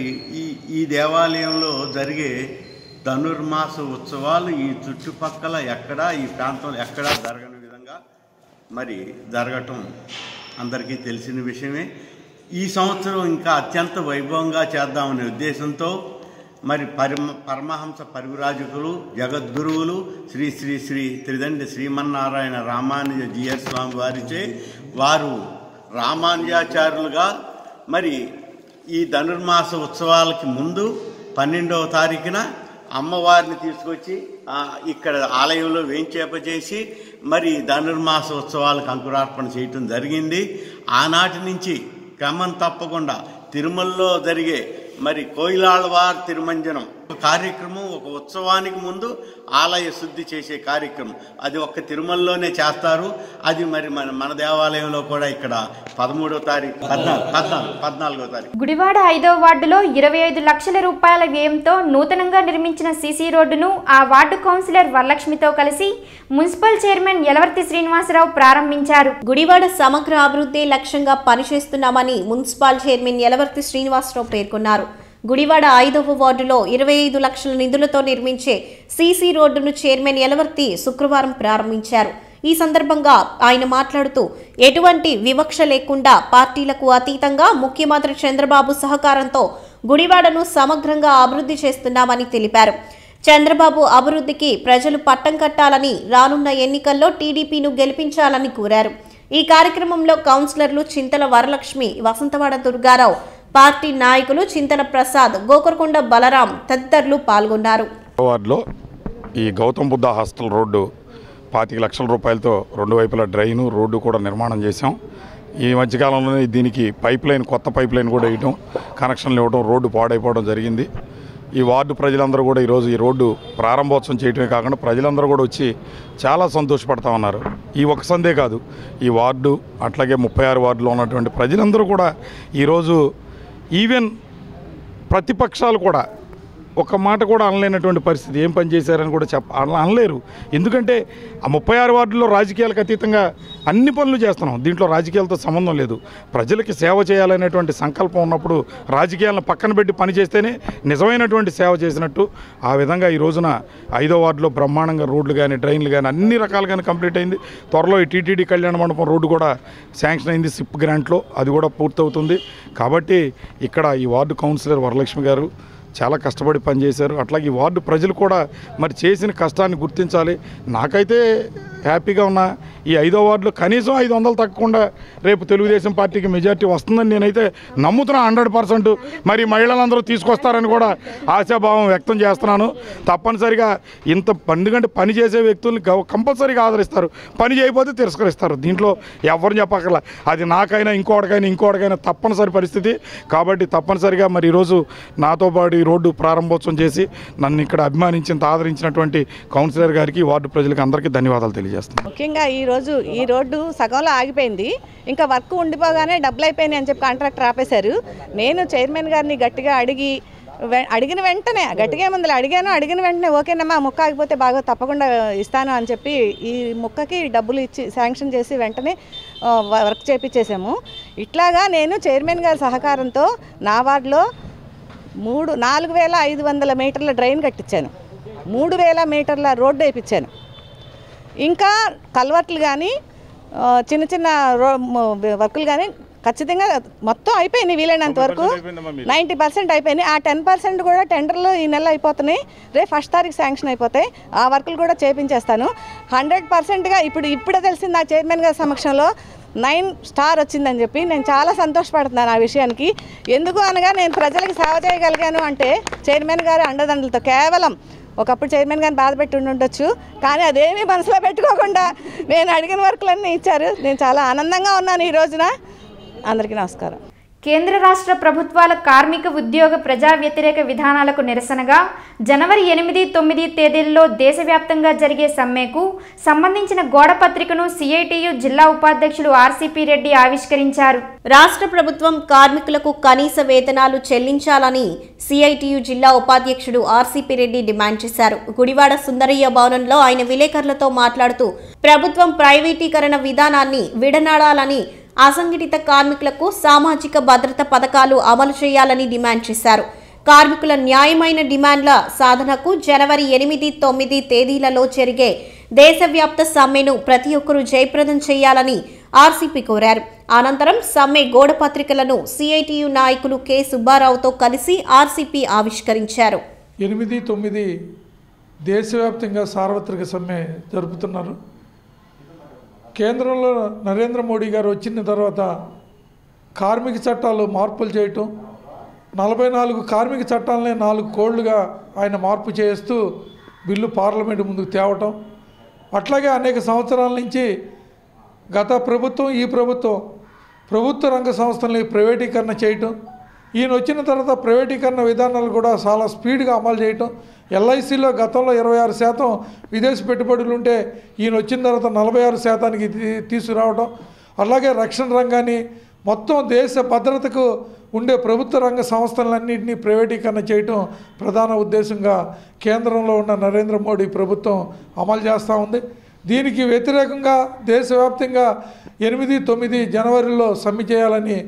ఈ దేవాలయంలో జరిగే ధనుర్మాస ఉత్సవాలు ఈ చుట్టుపక్కల ఎక్కడా ఈ ప్రాంతంలో ఎక్కడా జరగని విధంగా మరి జరగటం అందరికీ తెలిసిన విషయమే. ఈ సంవత్సరం ఇంకా అత్యంత వైభవంగా చేద్దామనే ఉద్దేశంతో మరి పరమహంస పరివ్రాజకులు జగద్గురువులు శ్రీ శ్రీ శ్రీ త్రిదండి శ్రీమన్నారాయణ రామానుజ జీయర్ స్వామి వారిచే వారు రామానుజాచార్యులుగా మరి ఈ ధనుర్మాస ఉత్సవాలకి ముందు 12వ తారీఖున అమ్మవారిని తీసుకొచ్చి ఇక్కడ ఆలయంలో వేంచేపచేసి మరి ధనుర్మాస ఉత్సవాలకు అంకురార్పణ చేయటం జరిగింది. ఆనాటి నుంచి క్రమం తప్పకుండా తిరుమలలో జరిగే మరి కోయిలాళ్వార్ తిరుమంజనం కార్యక్రమం ఒక ఉత్సవానికి ముందు ఆలయ శుద్ధి చేసే కార్యక్రమం అది ఒక్క తిరుమలలోనే చేస్తారు. అది మరి మన దేవాలయంలో కూడా ఇక్కడ 13వ తారీఖు 14వ తారీఖు గుడివాడ 5వ వార్డులో 25 లక్షల రూపాయల వ్యయంతో నూతనంగా నిర్మించిన సీసీ రోడ్డును ఆ వార్డు కౌన్సిలర్ వరలక్ష్మితో కలిసి మున్సిపల్ చైర్మన్ యలవర్తి శ్రీనివాసరావు ప్రారంభించారు. గుడివాడ సమగ్ర అభివృద్ధి లక్ష్యంగా పనిచేస్తున్నామని మున్సిపల్ చైర్మన్ యలవర్తి శ్రీనివాసరావు పేర్కొన్నారు. గుడివాడ 5వ వార్డులో 25 లక్షల నిధులతో నిర్మించే సీసీ రోడ్డును చైర్మన్ యలవర్తి శుక్రవారం ప్రారంభించారు. ఈ సందర్భంగా ఆయన మాట్లాడుతూ ఎటువంటి వివక్ష లేకుండా పార్టీలకు అతీతంగా ముఖ్యమంత్రి చంద్రబాబు సహకారంతో గుడివాడను సమగ్రంగా అభివృద్ధి చేస్తున్నామని తెలిపారు. చంద్రబాబు అభివృద్ధికి ప్రజలు పట్టం కట్టాలని రానున్న ఎన్నికల్లో టీడీపీను గెలిపించాలని కోరారు. ఈ కార్యక్రమంలో కౌన్సిలర్లు చింతల వరలక్ష్మి, వసంతవాడ దుర్గారావు, పార్టీ నాయకులు చింతల ప్రసాద్, గోకర్కొండ బలరాం తదితరులు పాల్గొన్నారు. వార్డులో ఈ గౌతమ్ బుద్ధ హాస్టల్ రోడ్డు 25 లక్షల రూపాయలతో 2 వైపుల డ్రైను రోడ్డు కూడా నిర్మాణం చేశాం. ఈ మధ్యకాలంలోనే దీనికి కొత్త పైప్ లైన్ కూడా వేయటం, కనెక్షన్లు ఇవ్వడం, రోడ్డు పాడైపోవడం జరిగింది. ఈ వార్డు ప్రజలందరూ కూడా ఈరోజు ఈ రోడ్డు ప్రారంభోత్సవం చేయటమే కాకుండా ప్రజలందరూ కూడా వచ్చి చాలా సంతోషపడతా ఉన్నారు. ఈ ఒక్క సందే కాదు, ఈ వార్డు అట్లాగే 36 వార్డులో ఉన్నటువంటి ప్రజలందరూ కూడా ఈరోజు ఈవెన్ ప్రతిపక్షాలు కూడా ఒక మాట కూడా అనలేనటువంటి పరిస్థితి. ఏం పని చేశారని కూడా అనలేరు. ఎందుకంటే ఆ 36 వార్డుల్లో రాజకీయాలకు అతీతంగా అన్ని పనులు చేస్తున్నాం. దీంట్లో రాజకీయాలతో సంబంధం లేదు. ప్రజలకి సేవ చేయాలనేటువంటి సంకల్పం ఉన్నప్పుడు రాజకీయాలను పక్కన పెట్టి పని చేస్తేనే నిజమైనటువంటి సేవ చేసినట్టు. ఆ విధంగా ఈ రోజున 5వ వార్డులో బ్రహ్మాండంగా రోడ్లు కానీ డ్రైన్లు కానీ అన్ని రకాలుగానే కంప్లీట్ అయింది. త్వరలో ఈ టీటీడీ కళ్యాణ మండపం రోడ్డు కూడా శాంక్షన్ అయింది సిప్ గ్రాంట్లో, అది కూడా పూర్తవుతుంది. కాబట్టి ఇక్కడ ఈ వార్డు కౌన్సిలర్ వరలక్ష్మి గారు చాలా కష్టపడి పనిచేశారు. అట్లాగే ఈ వార్డు ప్రజలు కూడా మరి చేసిన కష్టాన్ని గుర్తించాలి. నాకైతే హ్యాపీగా ఉన్నా ఈ 5వ వార్డులో కనీసం 500 తగ్గకుండా రేపు తెలుగుదేశం పార్టీకి మెజార్టీ వస్తుందని నేనైతే నమ్ముతున్నా 100%. మరి మహిళలందరూ తీసుకొస్తారని కూడా ఆశాభావం వ్యక్తం చేస్తున్నాను. తప్పనిసరిగా ఎందుకంటే పని చేసే వ్యక్తుల్ని కంపల్సరీగా ఆదరిస్తారు, పని చేయకపోతే తిరస్కరిస్తారు. దీంట్లో ఎవరిని చెప్పక్కర్లా, అది నాకైనా ఇంకోటికైనా తప్పనిసరి పరిస్థితి. కాబట్టి తప్పనిసరిగా మరి ఈరోజు నాతో పాటు ఈ రోడ్డు ప్రారంభోత్సవం చేసి నన్ను ఇక్కడ అభిమానించి ఆదరించినటువంటి కౌన్సిలర్ గారికి, వార్డు ప్రజలకు అందరికీ ధన్యవాదాలు తెలియజేస్తున్నాను. ముఖ్యంగా ఈ రోడ్డు సగంలో ఆగిపోయింది. ఇంకా వర్క్ ఉండిపోగానే డబ్బులు అయిపోయినాయి అని చెప్పి కాంట్రాక్టర్ ఆపేశారు. నేను చైర్మన్ గారిని గట్టిగా అడిగిన వెంటనే గట్టిగా ఏముంది అడిగిన వెంటనే ఓకేనమ్మా ముక్క ఆగిపోతే బాగా తప్పకుండా ఇస్తాను అని చెప్పి ఈ ముక్కకి డబ్బులు ఇచ్చి శాంక్షన్ చేసి వెంటనే వర్క్ చేపించేసాము. ఇట్లాగా నేను చైర్మన్ గారి సహకారంతో నా వార్డులో 4,500 మీటర్ల డ్రైన్ కట్టించాను, 3,000 మీటర్ల రోడ్డు వేయించాను. ఇంకా కల్వర్ట్లు కానీ చిన్న వర్కులు కానీ ఖచ్చితంగా మొత్తం అయిపోయినాయి. వీలైనంత వరకు 90% అయిపోయినాయి. ఆ 10% కూడా టెండర్లు ఈ నెల అయిపోతున్నాయి. రేపు 1వ తారీఖు శాంక్షన్ అయిపోతాయి. ఆ వర్కులు కూడా చేపించేస్తాను 100%గా. ఇప్పుడే తెలిసింది నాకు చైర్మన్ గారి సమక్షంలో 9 స్టార్ వచ్చిందని చెప్పి నేను చాలా సంతోషపడుతున్నాను ఆ విషయానికి. ఎందుకు అనగా నేను ప్రజలకు సేవ చేయగలిగాను అంటే చైర్మన్ గారి అండదండలతో. కేవలం ఒకప్పుడు చైర్మన్ గారిని బాధపెట్టి ఉండొచ్చు, కానీ అదేమీ మనసులో పెట్టుకోకుండా నేను అడిగిన వర్కులన్నీ ఇచ్చారు. నేను చాలా ఆనందంగా ఉన్నాను ఈ రోజున. అందరికీ నమస్కారం. కేంద్ర రాష్ట్ర ప్రభుత్వాల కార్మిక ఉద్యోగ ప్రజా వ్యతిరేక విధానాలకు నిరసనగా జనవరి 8, 9 తేదీల్లో దేశవ్యాప్తంగా జరిగే సమ్మెకు సంబంధించిన గోడపత్రికను సిఐటియు జిల్లా ఉపాధ్యక్షులు ఆర్సీపీ రెడ్డి ఆవిష్కరించారు. రాష్ట్ర ప్రభుత్వం కార్మికులకు కనీస వేతనాలు చెల్లించాలని సిఐటియు జిల్లా ఉపాధ్యక్షుడు ఆర్సీపీ రెడ్డి డిమాండ్ చేశారు. గుడివాడ సుందరయ్య భవనంలో ఆయన విలేకరులతో మాట్లాడుతూ ప్రభుత్వం ప్రైవేటీకరణ విధానాన్ని విడనాడాలని, అసంఘటిత కార్మికులకు సామాజిక భద్రత పథకాలు అమలు చేయాలని డిమాండ్ చేశారు. కార్మికుల న్యాయమైన డిమాండ్ల సాధనకు జనవరి 8, 9 తేదీలలో జరిగే దేశవ్యాప్త సమ్మెను ప్రతి ఒక్కరూ జయప్రదం చేయాలని ఆర్సీపీ కోరారు. అనంతరం సమ్మె గోడ పత్రికలను సిఐటియు నాయకులు కె సుబ్బారావుతో కలిసి ఆర్సీపీ ఆవిష్కరించారు. 8, 9 దేశవ్యాప్తంగా సార్వత్రిక సమ్మె జరుపుతున్నారు. కేంద్రంలో నరేంద్ర మోడీ గారు వచ్చిన తర్వాత కార్మిక చట్టాలు మార్పులు చేయటం, 44 కార్మిక చట్టాలనే 4 కోళ్లుగా ఆయన మార్పు చేస్తూ బిల్లు పార్లమెంటు ముందుకు తేవటం, అట్లాగే అనేక సంవత్సరాల నుంచి గత ప్రభుత్వం ఈ ప్రభుత్వం ప్రభుత్వ రంగ సంస్థల్ని ప్రైవేటీకరణ చేయటం, ఈయన వచ్చిన తర్వాత ప్రైవేటీకరణ విధానాలు కూడా చాలా స్పీడ్గా అమలు చేయటం. ఎల్ఐసిలో గతంలో 26% విదేశీ పెట్టుబడులు ఉంటే ఈయన వచ్చిన తర్వాత 46%కి తీసుకురావడం, అలాగే రక్షణ రంగాన్ని మొత్తం దేశ భద్రతకు ఉండే ప్రభుత్వ రంగ సంస్థలన్నింటినీ ప్రైవేటీకరణ చేయటం ప్రధాన ఉద్దేశంగా కేంద్రంలో ఉన్న నరేంద్ర మోడీ ప్రభుత్వం అమలు చేస్తూ ఉంది. దీనికి వ్యతిరేకంగా దేశవ్యాప్తంగా 8, 9 జనవరిలో సమ్మె చేయాలని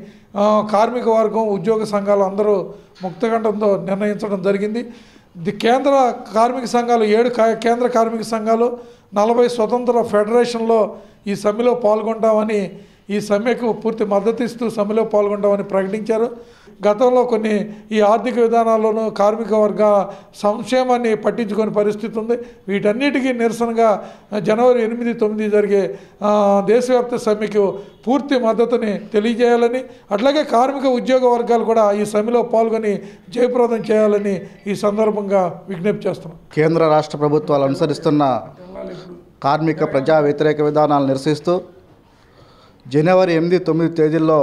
కార్మిక వర్గం ఉద్యోగ సంఘాలు అందరూ ముక్తకంఠంతో నిర్ణయించడం జరిగింది. కేంద్ర కార్మిక సంఘాలు 7 కేంద్ర కార్మిక సంఘాలు 40 స్వతంత్ర ఫెడరేషన్లో ఈ సమ్మెలో పాల్గొంటామని, ఈ సమ్మెకు పూర్తి మద్దతు ఇస్తూ సమ్మెలో పాల్గొంటామని ప్రకటించారు. గతంలో కొన్ని ఈ ఆర్థిక విధానాల్లోనూ కార్మిక వర్గ సంక్షేమాన్ని పట్టించుకునే పరిస్థితి ఉంది. వీటన్నిటికీ నిరసనగా జనవరి 8, 9 జరిగే దేశవ్యాప్త సమ్మెకు పూర్తి మద్దతుని తెలియజేయాలని, అట్లాగే కార్మిక ఉద్యోగ వర్గాలు కూడా ఈ సమ్మెలో పాల్గొని జయప్రదం చేయాలని ఈ సందర్భంగా విజ్ఞప్తి చేస్తున్నాం. కేంద్ర రాష్ట్ర ప్రభుత్వాలు అనుసరిస్తున్న కార్మిక ప్రజా వ్యతిరేక విధానాలను నిరసిస్తూ జనవరి 8, 9 తేదీల్లో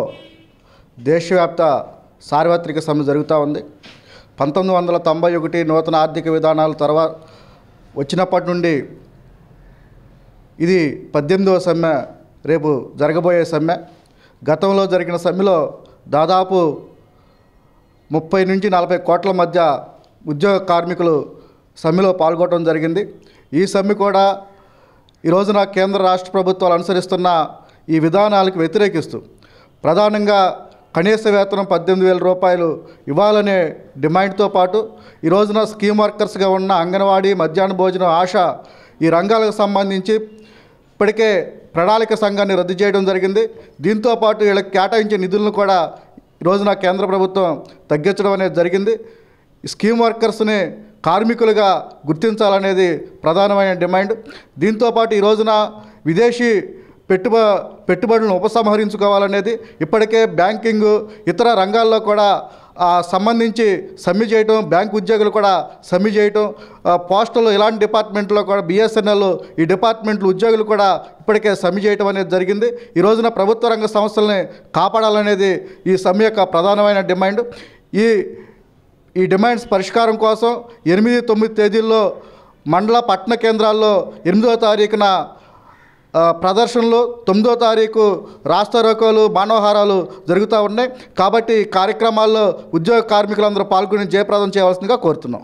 దేశవ్యాప్త సార్వత్రిక సమ్మె జరుగుతూ ఉంది. 1991 నూతన ఆర్థిక విధానాల తర్వాత వచ్చినప్పటి నుండి ఇది 18వ సమ్మె, రేపు జరగబోయే సమ్మె. గతంలో జరిగిన సమ్మెలో దాదాపు 30 నుంచి 40 కోట్ల మధ్య ఉద్యోగ కార్మికులు సమ్మెలో పాల్గొనడం జరిగింది. ఈ సమ్మె కూడా ఈ రోజున కేంద్ర రాష్ట్ర ప్రభుత్వాలు అనుసరిస్తున్న ఈ విధానాలకు వ్యతిరేకిస్తూ ప్రధానంగా కనీస వేతనం 18,000 రూపాయలు ఇవ్వాలనే డిమాండ్తో పాటు ఈ రోజున స్కీమ్ వర్కర్స్గా ఉన్న అంగన్వాడీ, మధ్యాహ్న భోజనం, ఆశ ఈ రంగాలకు సంబంధించి ఇప్పటికే ప్రణాళిక సంఘాన్ని రద్దు చేయడం జరిగింది. దీంతోపాటు వీళ్ళకి కేటాయించే నిధులను కూడా ఈ రోజున కేంద్ర ప్రభుత్వం తగ్గించడం అనేది జరిగింది. స్కీమ్ వర్కర్స్ని కార్మికులుగా గుర్తించాలనేది ప్రధానమైన డిమాండ్. దీంతోపాటు ఈ రోజున విదేశీ పెట్టుబడులను ఉపసంహరించుకోవాలనేది, ఇప్పటికే బ్యాంకింగ్ ఇతర రంగాల్లో కూడా సంబంధించి సమ్మె చేయటం, బ్యాంక్ ఉద్యోగులు కూడా సమ్మె చేయటం, పోస్టల్ ఇలాంటి డిపార్ట్మెంట్లో కూడా బిఎస్ఎన్ఎల్ ఈ డిపార్ట్మెంట్లు ఉద్యోగులు కూడా ఇప్పటికే సమ్మె చేయటం అనేది జరిగింది. ఈ రోజున ప్రభుత్వ రంగ సంస్థల్ని కాపాడాలనేది ఈ సమ్మె యొక్క ప్రధానమైన డిమాండ్. ఈ డిమాండ్స్ పరిష్కారం కోసం 8, 9 తేదీల్లో మండల పట్టణ కేంద్రాల్లో 8వ తారీఖున ప్రదర్శనలు, 9వ తారీఖు రాస్తారోకోలు, మానవహారాలు జరుగుతూ ఉన్నాయి. కాబట్టి కార్యక్రమాల్లో ఉద్యోగ కార్మికులందరూ పాల్గొని జయప్రదం చేయవలసిందిగా కోరుతున్నాం.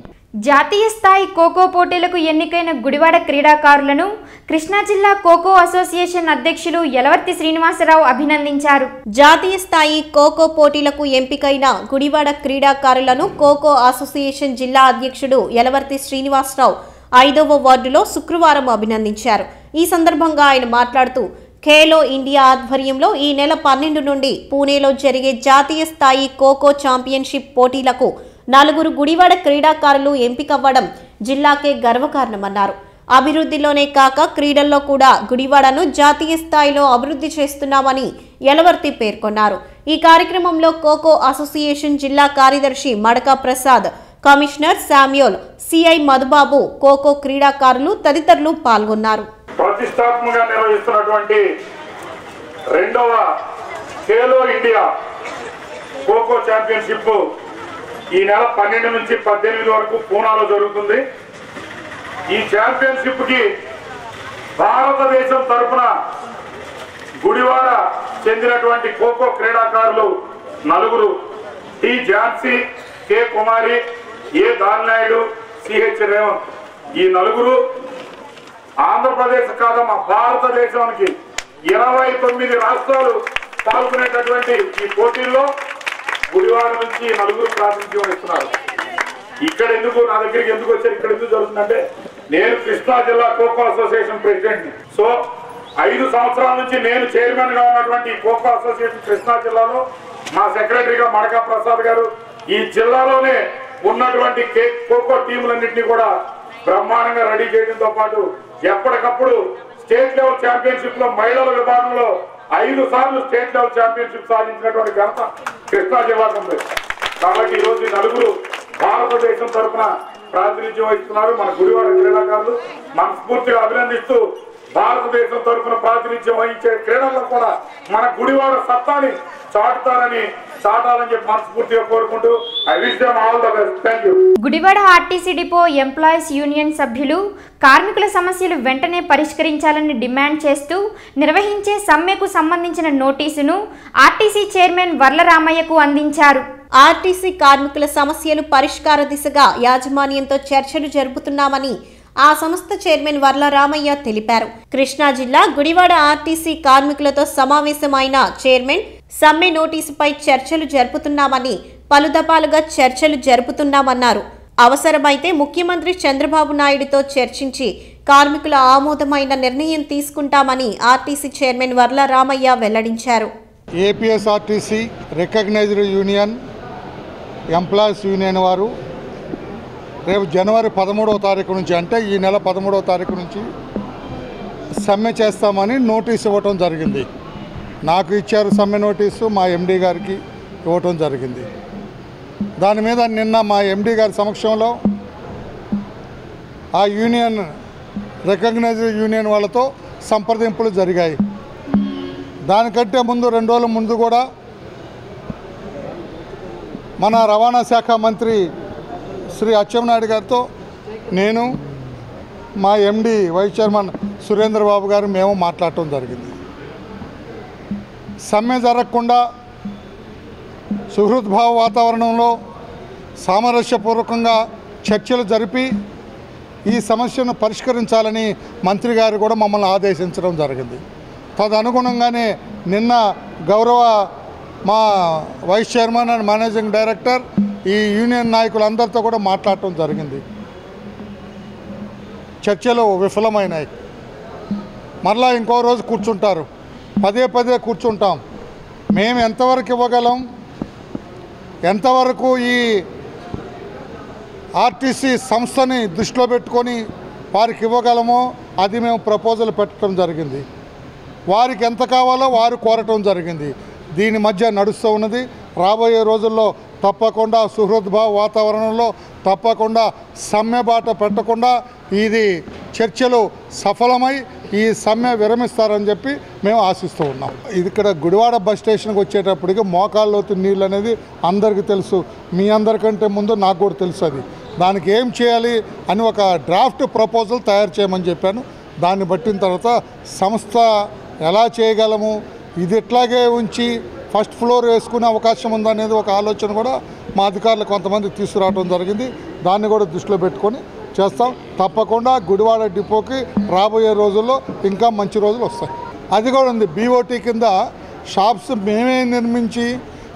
జాతీయ స్థాయి ఖోఖో పోటీలకు ఎన్నికైన గుడివాడ క్రీడాకారులను కృష్ణా జిల్లా ఖోఖో అసోసియేషన్ అధ్యక్షులు యలవర్తి శ్రీనివాసరావు అభినందించారు. జాతీయ స్థాయి ఖోఖో పోటీలకు ఎంపికైన గుడివాడ క్రీడాకారులను ఖోఖో అసోసియేషన్ జిల్లా అధ్యక్షుడు యలవర్తి శ్రీనివాసరావు 5వ వార్డులో శుక్రవారం అభినందించారు. ఈ సందర్భంగా ఆయన మాట్లాడుతూ ఖేలో ఇండియా ఆధ్వర్యంలో ఈ నెల 12 నుండి పూణేలో జరిగే జాతీయ స్థాయి ఖోఖో ఛాంపియన్షిప్ పోటీలకు 4 గుడివాడ క్రీడాకారులు ఎంపికవ్వడం జిల్లాకే గర్వకారణమన్నారు. అభివృద్ధిలోనే కాక క్రీడల్లో కూడా గుడివాడను జాతీయ స్థాయిలో అభివృద్ధి చేస్తున్నామని యలవర్తి పేర్కొన్నారు. ఈ కార్యక్రమంలో ఖోఖో అసోసియేషన్ జిల్లా కార్యదర్శి మడక Prasad, commissioner Samuel, CI Madhubabu, kho kho క్రీడాకారులు తదితరులు పాల్గొన్నారు. ప్రతిష్టాత్మకంగా నిర్వహిస్తున్నటువంటి రెండవ ఖేలో ఇండియా ఖోఖో ఛాంపియన్షిప్ ఈ నెల 12 నుంచి 18 వరకు పూనాలో జరుగుతుంది. ఈ ఛాంపియన్షిప్ కి భారతదేశం తరఫున గుడివాడ చెందినటువంటి ఖోఖో క్రీడాకారులు 4, టి ఝాన్సీ, కె కుమారి, ఏ దాల్నాయుడు, సిహెచ్ రేవంత్, ఈ 4 ఆంధ్రప్రదేశ్ కాదమ్మా భారతదేశానికి 29 రాష్ట్రాలు పాల్గొనేటటువంటి ఈ పోటీల్లో గుడివాడ నుంచి 4 ప్రాతినిధ్యం వహిస్తున్నారు. ఇక్కడ ఎందుకు నా దగ్గరికి ఎందుకు వచ్చారు, ఇక్కడ ఎందుకు జరుగుతుందంటే నేను కృష్ణా జిల్లా ఖోఖో అసోసియేషన్ ప్రెసిడెంట్. సో 5 సంవత్సరాల నుంచి నేను చైర్మన్ గా ఉన్నటువంటి ఖోఖో అసోసియేషన్ కృష్ణా జిల్లాలో మా సెక్రటరీగా మడక ప్రసాద్ గారు ఈ జిల్లాలోనే ఉన్నటువంటి ఖోఖో టీములన్నింటినీ కూడా బ్రహ్మాండంగా రెడీ చేయడంతో పాటు ఎప్పటికప్పుడు స్టేట్ లెవెల్ ఛాంపియన్షిప్ లో మహిళల విభాగంలో 5 సార్లు స్టేట్ లెవెల్ ఛాంపియన్షిప్ సాధించినటువంటి ఘనత కృష్ణా జిల్లాకు ఉంది. కాబట్టి ఈ రోజు 4 భారతదేశం తరఫున ప్రాతినిధ్యం వహిస్తున్నారు. మన గుడివాడ క్రీడాకారులు మనస్ఫూర్తిగా అభినందిస్తూ భారతదేశం తరఫున ప్రాతినిధ్యం వహించే క్రీడల్లో కూడా మన గుడివాడ సత్తాని చాటాలని చెప్పి మనస్ఫూర్తిగా కోరుకుంటూ I wish them all the best. Thank you. Gudivada RTC depot employees union సభ్యులు కార్మికుల సమస్యలు వెంటనే పరిష్కరించాలని డిమాండ్ చేస్తూ నిర్వహించే సమ్మెకు సంబంధించిన నోటీసును ఆర్టీసీ చైర్మన్ వర్ల రామయ్యకు అందించారు. ఆర్టీసీ కార్మికుల సమస్యలు పరిష్కార దిశగా యాజమాన్యంతో చర్చలు జరుపుతున్నామని ఆ సంస్థ చైర్మన్ వర్ల రామయ్య తెలిపారు. కృష్ణా జిల్లా గుడివాడ ఆర్టీసీ కార్మికులతో సమావేశమైన చైర్మన్ సమ్మె నోటీసుపై చర్చలు జరుపుతున్నామని, పలు దఫాలుగా చర్చలు జరుపుతున్నామన్నారు. అవసరమైతే ముఖ్యమంత్రి చంద్రబాబు నాయుడుతో చర్చించి కార్మికుల ఆమోదమైన నిర్ణయం తీసుకుంటామని ఆర్టీసీ చైర్మన్ వర్ల రామయ్య వెల్లడించారు. APSRTC recognised union employees union వారు రేపు జనవరి 13వ తారీఖు నుంచి, అంటే ఈ నెల 13వ తారీఖు నుంచి సమ్మె చేస్తామని నోటీస్ ఇవ్వటం జరిగింది. నాకు ఇచ్చారు సమ్మె నోటీసు, మా ఎండీ గారికి ఇవ్వటం జరిగింది. దాని మీద నిన్న మా ఎండీ గారి సమక్షంలో ఆ యూనియన్ రికగ్నైజ్డ్ యూనియన్ వాళ్ళతో సంప్రదింపులు జరిగాయి. దానికంటే ముందు 2 రోజుల ముందు కూడా మన రవాణా శాఖ మంత్రి శ్రీ అచ్చెన్నాయుడు గారితో నేను, మా ఎండి వైస్ చైర్మన్ సురేంద్రబాబు గారు మేము మాట్లాడటం జరిగింది. సమ్మె జరగకుండా సుహృద్భావ వాతావరణంలో సామరస్యపూర్వకంగా చర్చలు జరిపి ఈ సమస్యను పరిష్కరించాలని మంత్రి గారు కూడా మమ్మల్ని ఆదేశించడం జరిగింది. తదనుగుణంగానే నిన్న గౌరవ మా vice chairman and managing director ఈ యూనియన్ నాయకులందరితో కూడా మాట్లాడటం జరిగింది. చర్చలు విఫలమైనాయి. మరలా ఇంకో రోజు కూర్చుంటారు, పదే కూర్చుంటాం. మేము ఎంతవరకు ఇవ్వగలం, ఎంతవరకు ఈ ఆర్టీసీ సంస్థని దృష్టిలో పెట్టుకొని వారికి ఇవ్వగలమో అది మేము ప్రపోజల్ పెట్టడం జరిగింది. వారికి ఎంత కావాలో వారు కోరటం జరిగింది. దీని మధ్య నడుస్తూ ఉన్నది. రాబోయే రోజుల్లో తప్పకుండా సుహృద్భావ వాతావరణంలో తప్పకుండా సమ్మె బాట పెట్టకుండా ఇది చర్చలు సఫలమై ఈ సమ్మె విరమిస్తారని చెప్పి మేము ఆశిస్తూ ఉన్నాం. ఇది ఇక్కడ గుడివాడ బస్ స్టేషన్కి వచ్చేటప్పటికి మోకాళ్ళలోతు నీళ్ళు అనేది అందరికీ తెలుసు. మీ అందరికంటే ముందు నాకు కూడా తెలుసు. అది దానికి ఏం చేయాలి అని ఒక డ్రాఫ్ట్ ప్రపోజల్ తయారు చేయమని చెప్పాను. దాన్ని బట్టిన తర్వాత సంస్థ ఎలా చేయగలము, ఇది ఎట్లాగే ఉంచి ఫస్ట్ ఫ్లోర్ వేసుకునే అవకాశం ఉందనేది ఒక ఆలోచన కూడా మా అధికారులు కొంతమంది తీసుకురావడం జరిగింది. దాన్ని కూడా దృష్టిలో పెట్టుకొని చేస్తాం. తప్పకుండా గుడివాడ డిపోకి రాబోయే రోజుల్లో ఇంకా మంచి రోజులు వస్తాయి. అది కూడా ఉంది. బీఓటీ కింద షాప్స్ మేమే నిర్మించి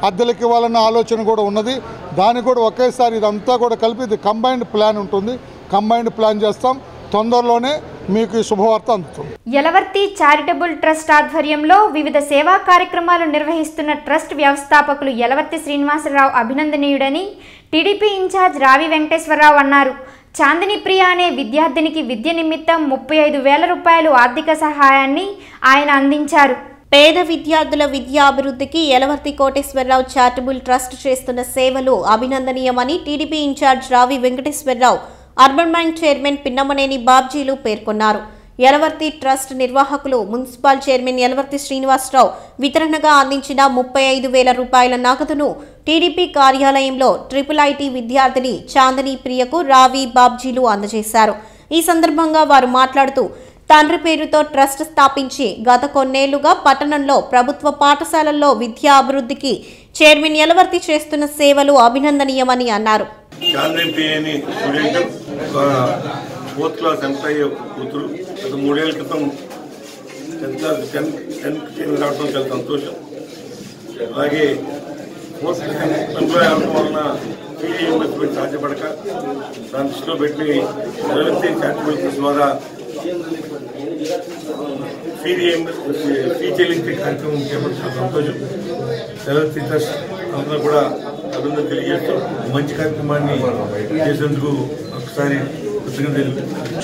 అద్దెలకు ఇవ్వాలన్న ఆలోచన కూడా ఉన్నది. దానికి కూడా ఒకేసారి ఇదంతా కూడా కలిపి ఇది కంబైన్డ్ ప్లాన్ ఉంటుంది. కంబైన్డ్ ప్లాన్ చేస్తాం. తొందరలోనే మీకు శుభవార్త అందుతుంది. యలవర్తి చారిటబుల్ ట్రస్ట్ ఆధ్వర్యంలో వివిధ సేవా కార్యక్రమాలు నిర్వహిస్తున్న ట్రస్ట్ వ్యవస్థాపకులు యలవర్తి శ్రీనివాసరావు అభినందనీయుడని టీడీపీ ఇన్ఛార్జ్ రావి వెంకటేశ్వరరావు అన్నారు. చాందిని ప్రియ అనే విద్యార్థినికి విద్య నిమిత్తం 35,000 రూపాయలు ఆర్థిక సహాయాన్ని ఆయన అందించారు. పేద విద్యార్థుల విద్యా అభివృద్ధికి యలవర్తి కోటేశ్వరరావు చారిటబుల్ ట్రస్ట్ చేస్తున్న సేవలు అభినందనీయమని TDP incharge Ravi Venkateswararao, urban bank chairman Pinnamaneni బాబ్జీలు పేర్కొన్నారు. యలవర్తి ట్రస్ట్ నిర్వాహకులు మున్సిపల్ చైర్మన్ యలవర్తి శ్రీనివాసరావు వితరణగా అందించిన 35,000 రూపాయల నగదును టీడీపీ కార్యాలయంలో IIIT విద్యార్థిని చాందిని ప్రియకు రావి బాబ్జీలు అందజేశారు. ఈ సందర్భంగా వారు మాట్లాడుతూ తండ్రి పేరుతో ట్రస్ట్ స్థాపించి గత కొన్నేళ్లుగా పట్టణంలో ప్రభుత్వ పాఠశాలల్లో విద్యా అభివృద్ధికి చైర్మన్ యలవర్తి చేస్తున్న సేవలు అభినందనీయమని అన్నారు. ఫోర్త్ క్లాస్ ఎంప్లాయీ కూతురు గత 3 ఏళ్ల క్రితం 10th రావడం చాలా సంతోషం. అలాగే ఫోర్త్ ఎంప్లాయీ అవడం వలన ఫీజు ఇన్వెస్ట్మెంట్ సాధ్యపడక దాని దృష్టిలో పెట్టి యలవర్తి చారిటబుల్ ట్రస్ట్ ద్వారా ఫీ చెల్లించే కార్యక్రమం చేపట్టి చాలా సంతోషం. యలవర్తి ట్రస్ట్ అందరూ కూడా అభినందన తెలియజేస్తూ మంచి కార్యక్రమాన్ని చేసేందుకు ఒకసారి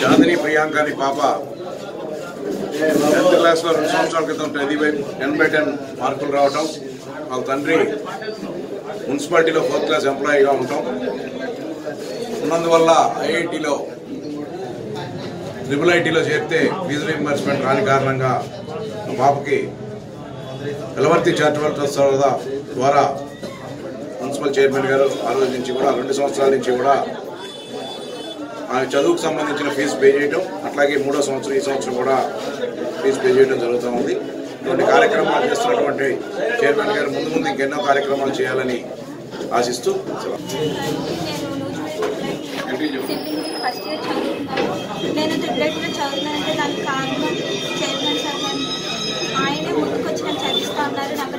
చాందిని ప్రియాంక అని పాప 10th క్లాస్లో 2 సంవత్సరాల క్రితం 10/10 మార్కులు రావటం, వాళ్ళ తండ్రి మున్సిపాలిటీలో 4th క్లాస్ ఎంప్లాయీగా ఉండటం ఉన్నందువల్ల IITలో IIITలో చేరితే ఫీజు రీయింబర్స్మెంట్ రాని కారణంగా పాపకి యలవర్తి చారిటబుల్ ట్రస్ట్ ద్వారా మున్సిపల్ చైర్మన్ గారు ఆ రోజు నుంచి కూడా 2 సంవత్సరాల నుంచి కూడా ఆమె చదువుకు సంబంధించిన ఫీజు పే చేయడం, అట్లాగే 3వ సంవత్సరం ఈ సంవత్సరం కూడా ఫీజు పే చేయడం జరుగుతూ ఉంది. ఇటువంటి కార్యక్రమాలు చేస్తున్నటువంటి చైర్మన్ గారు ముందు ముందు ఇంకెన్నో కార్యక్రమాలు చేయాలని ఆశిస్తూ ఫస్ట్ ఇయర్ చదువుతున్నాను. నేను ట్రిపులైట్లో చదువుతున్నానంటే దానికి కారణం చైర్మన్ సార్ గారు. ఆయనే ముందుకొచ్చి నన్ను చదివిస్తూ ఉన్నారు. నాకు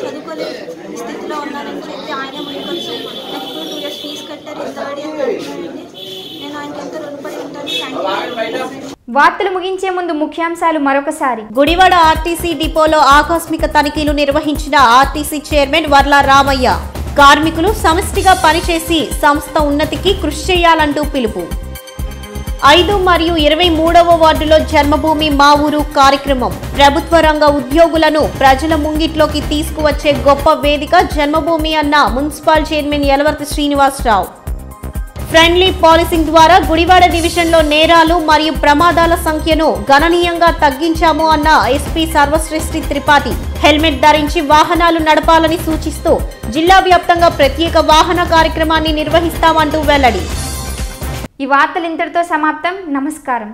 చదువుకోలే స్థితిలో ఉన్నానని చెప్పి ఆయనే ముందుకొచ్చి నాకు 2 years ఫీజు కట్టారు. 3rd year కడుతున్నానండి. నేను ఆయనకి ఎంతో రుణపడి ఉంటాను. వార్తలు ముగించే ముందు ముఖ్యాంశాలు మరొకసారి. గుడివాడ ఆర్టీసీ డిపోలో ఆకస్మిక తనిఖీలు నిర్వహించిన ఆర్టీసీ చైర్మన్ వర్ల రామయ్య. కార్మికులు సమిష్టిగా పనిచేసి సంస్థ ఉన్నతికి కృషి చేయాలంటూ పిలుపు. 5 మరియు 23వ వార్డులో జన్మభూమి మా ఊరు కార్యక్రమం. ప్రభుత్వ రంగ ఉద్యోగులను ప్రజల ముంగిట్లోకి తీసుకువచ్చే గొప్ప వేదిక జన్మభూమి అన్న municipal chairman Yalavarthi Srinivasarao. Friendly policing ద్వారా గుడివాడ డివిజన్లో నేరాలు మరియు ప్రమాదాల సంఖ్యను గణనీయంగా తగ్గించాము అన్న ఎస్పీ సర్వశ్రేష్ఠి త్రిపాఠి. హెల్మెట్ ధరించి వాహనాలు నడపాలని సూచిస్తూ జిల్లా వ్యాప్తంగా ప్రత్యేక వాహన కార్యక్రమాన్ని నిర్వహిస్తామంటూ వెల్లడి. ఈ వార్తలు ఇంతటితో సమాప్తం. నమస్కారం.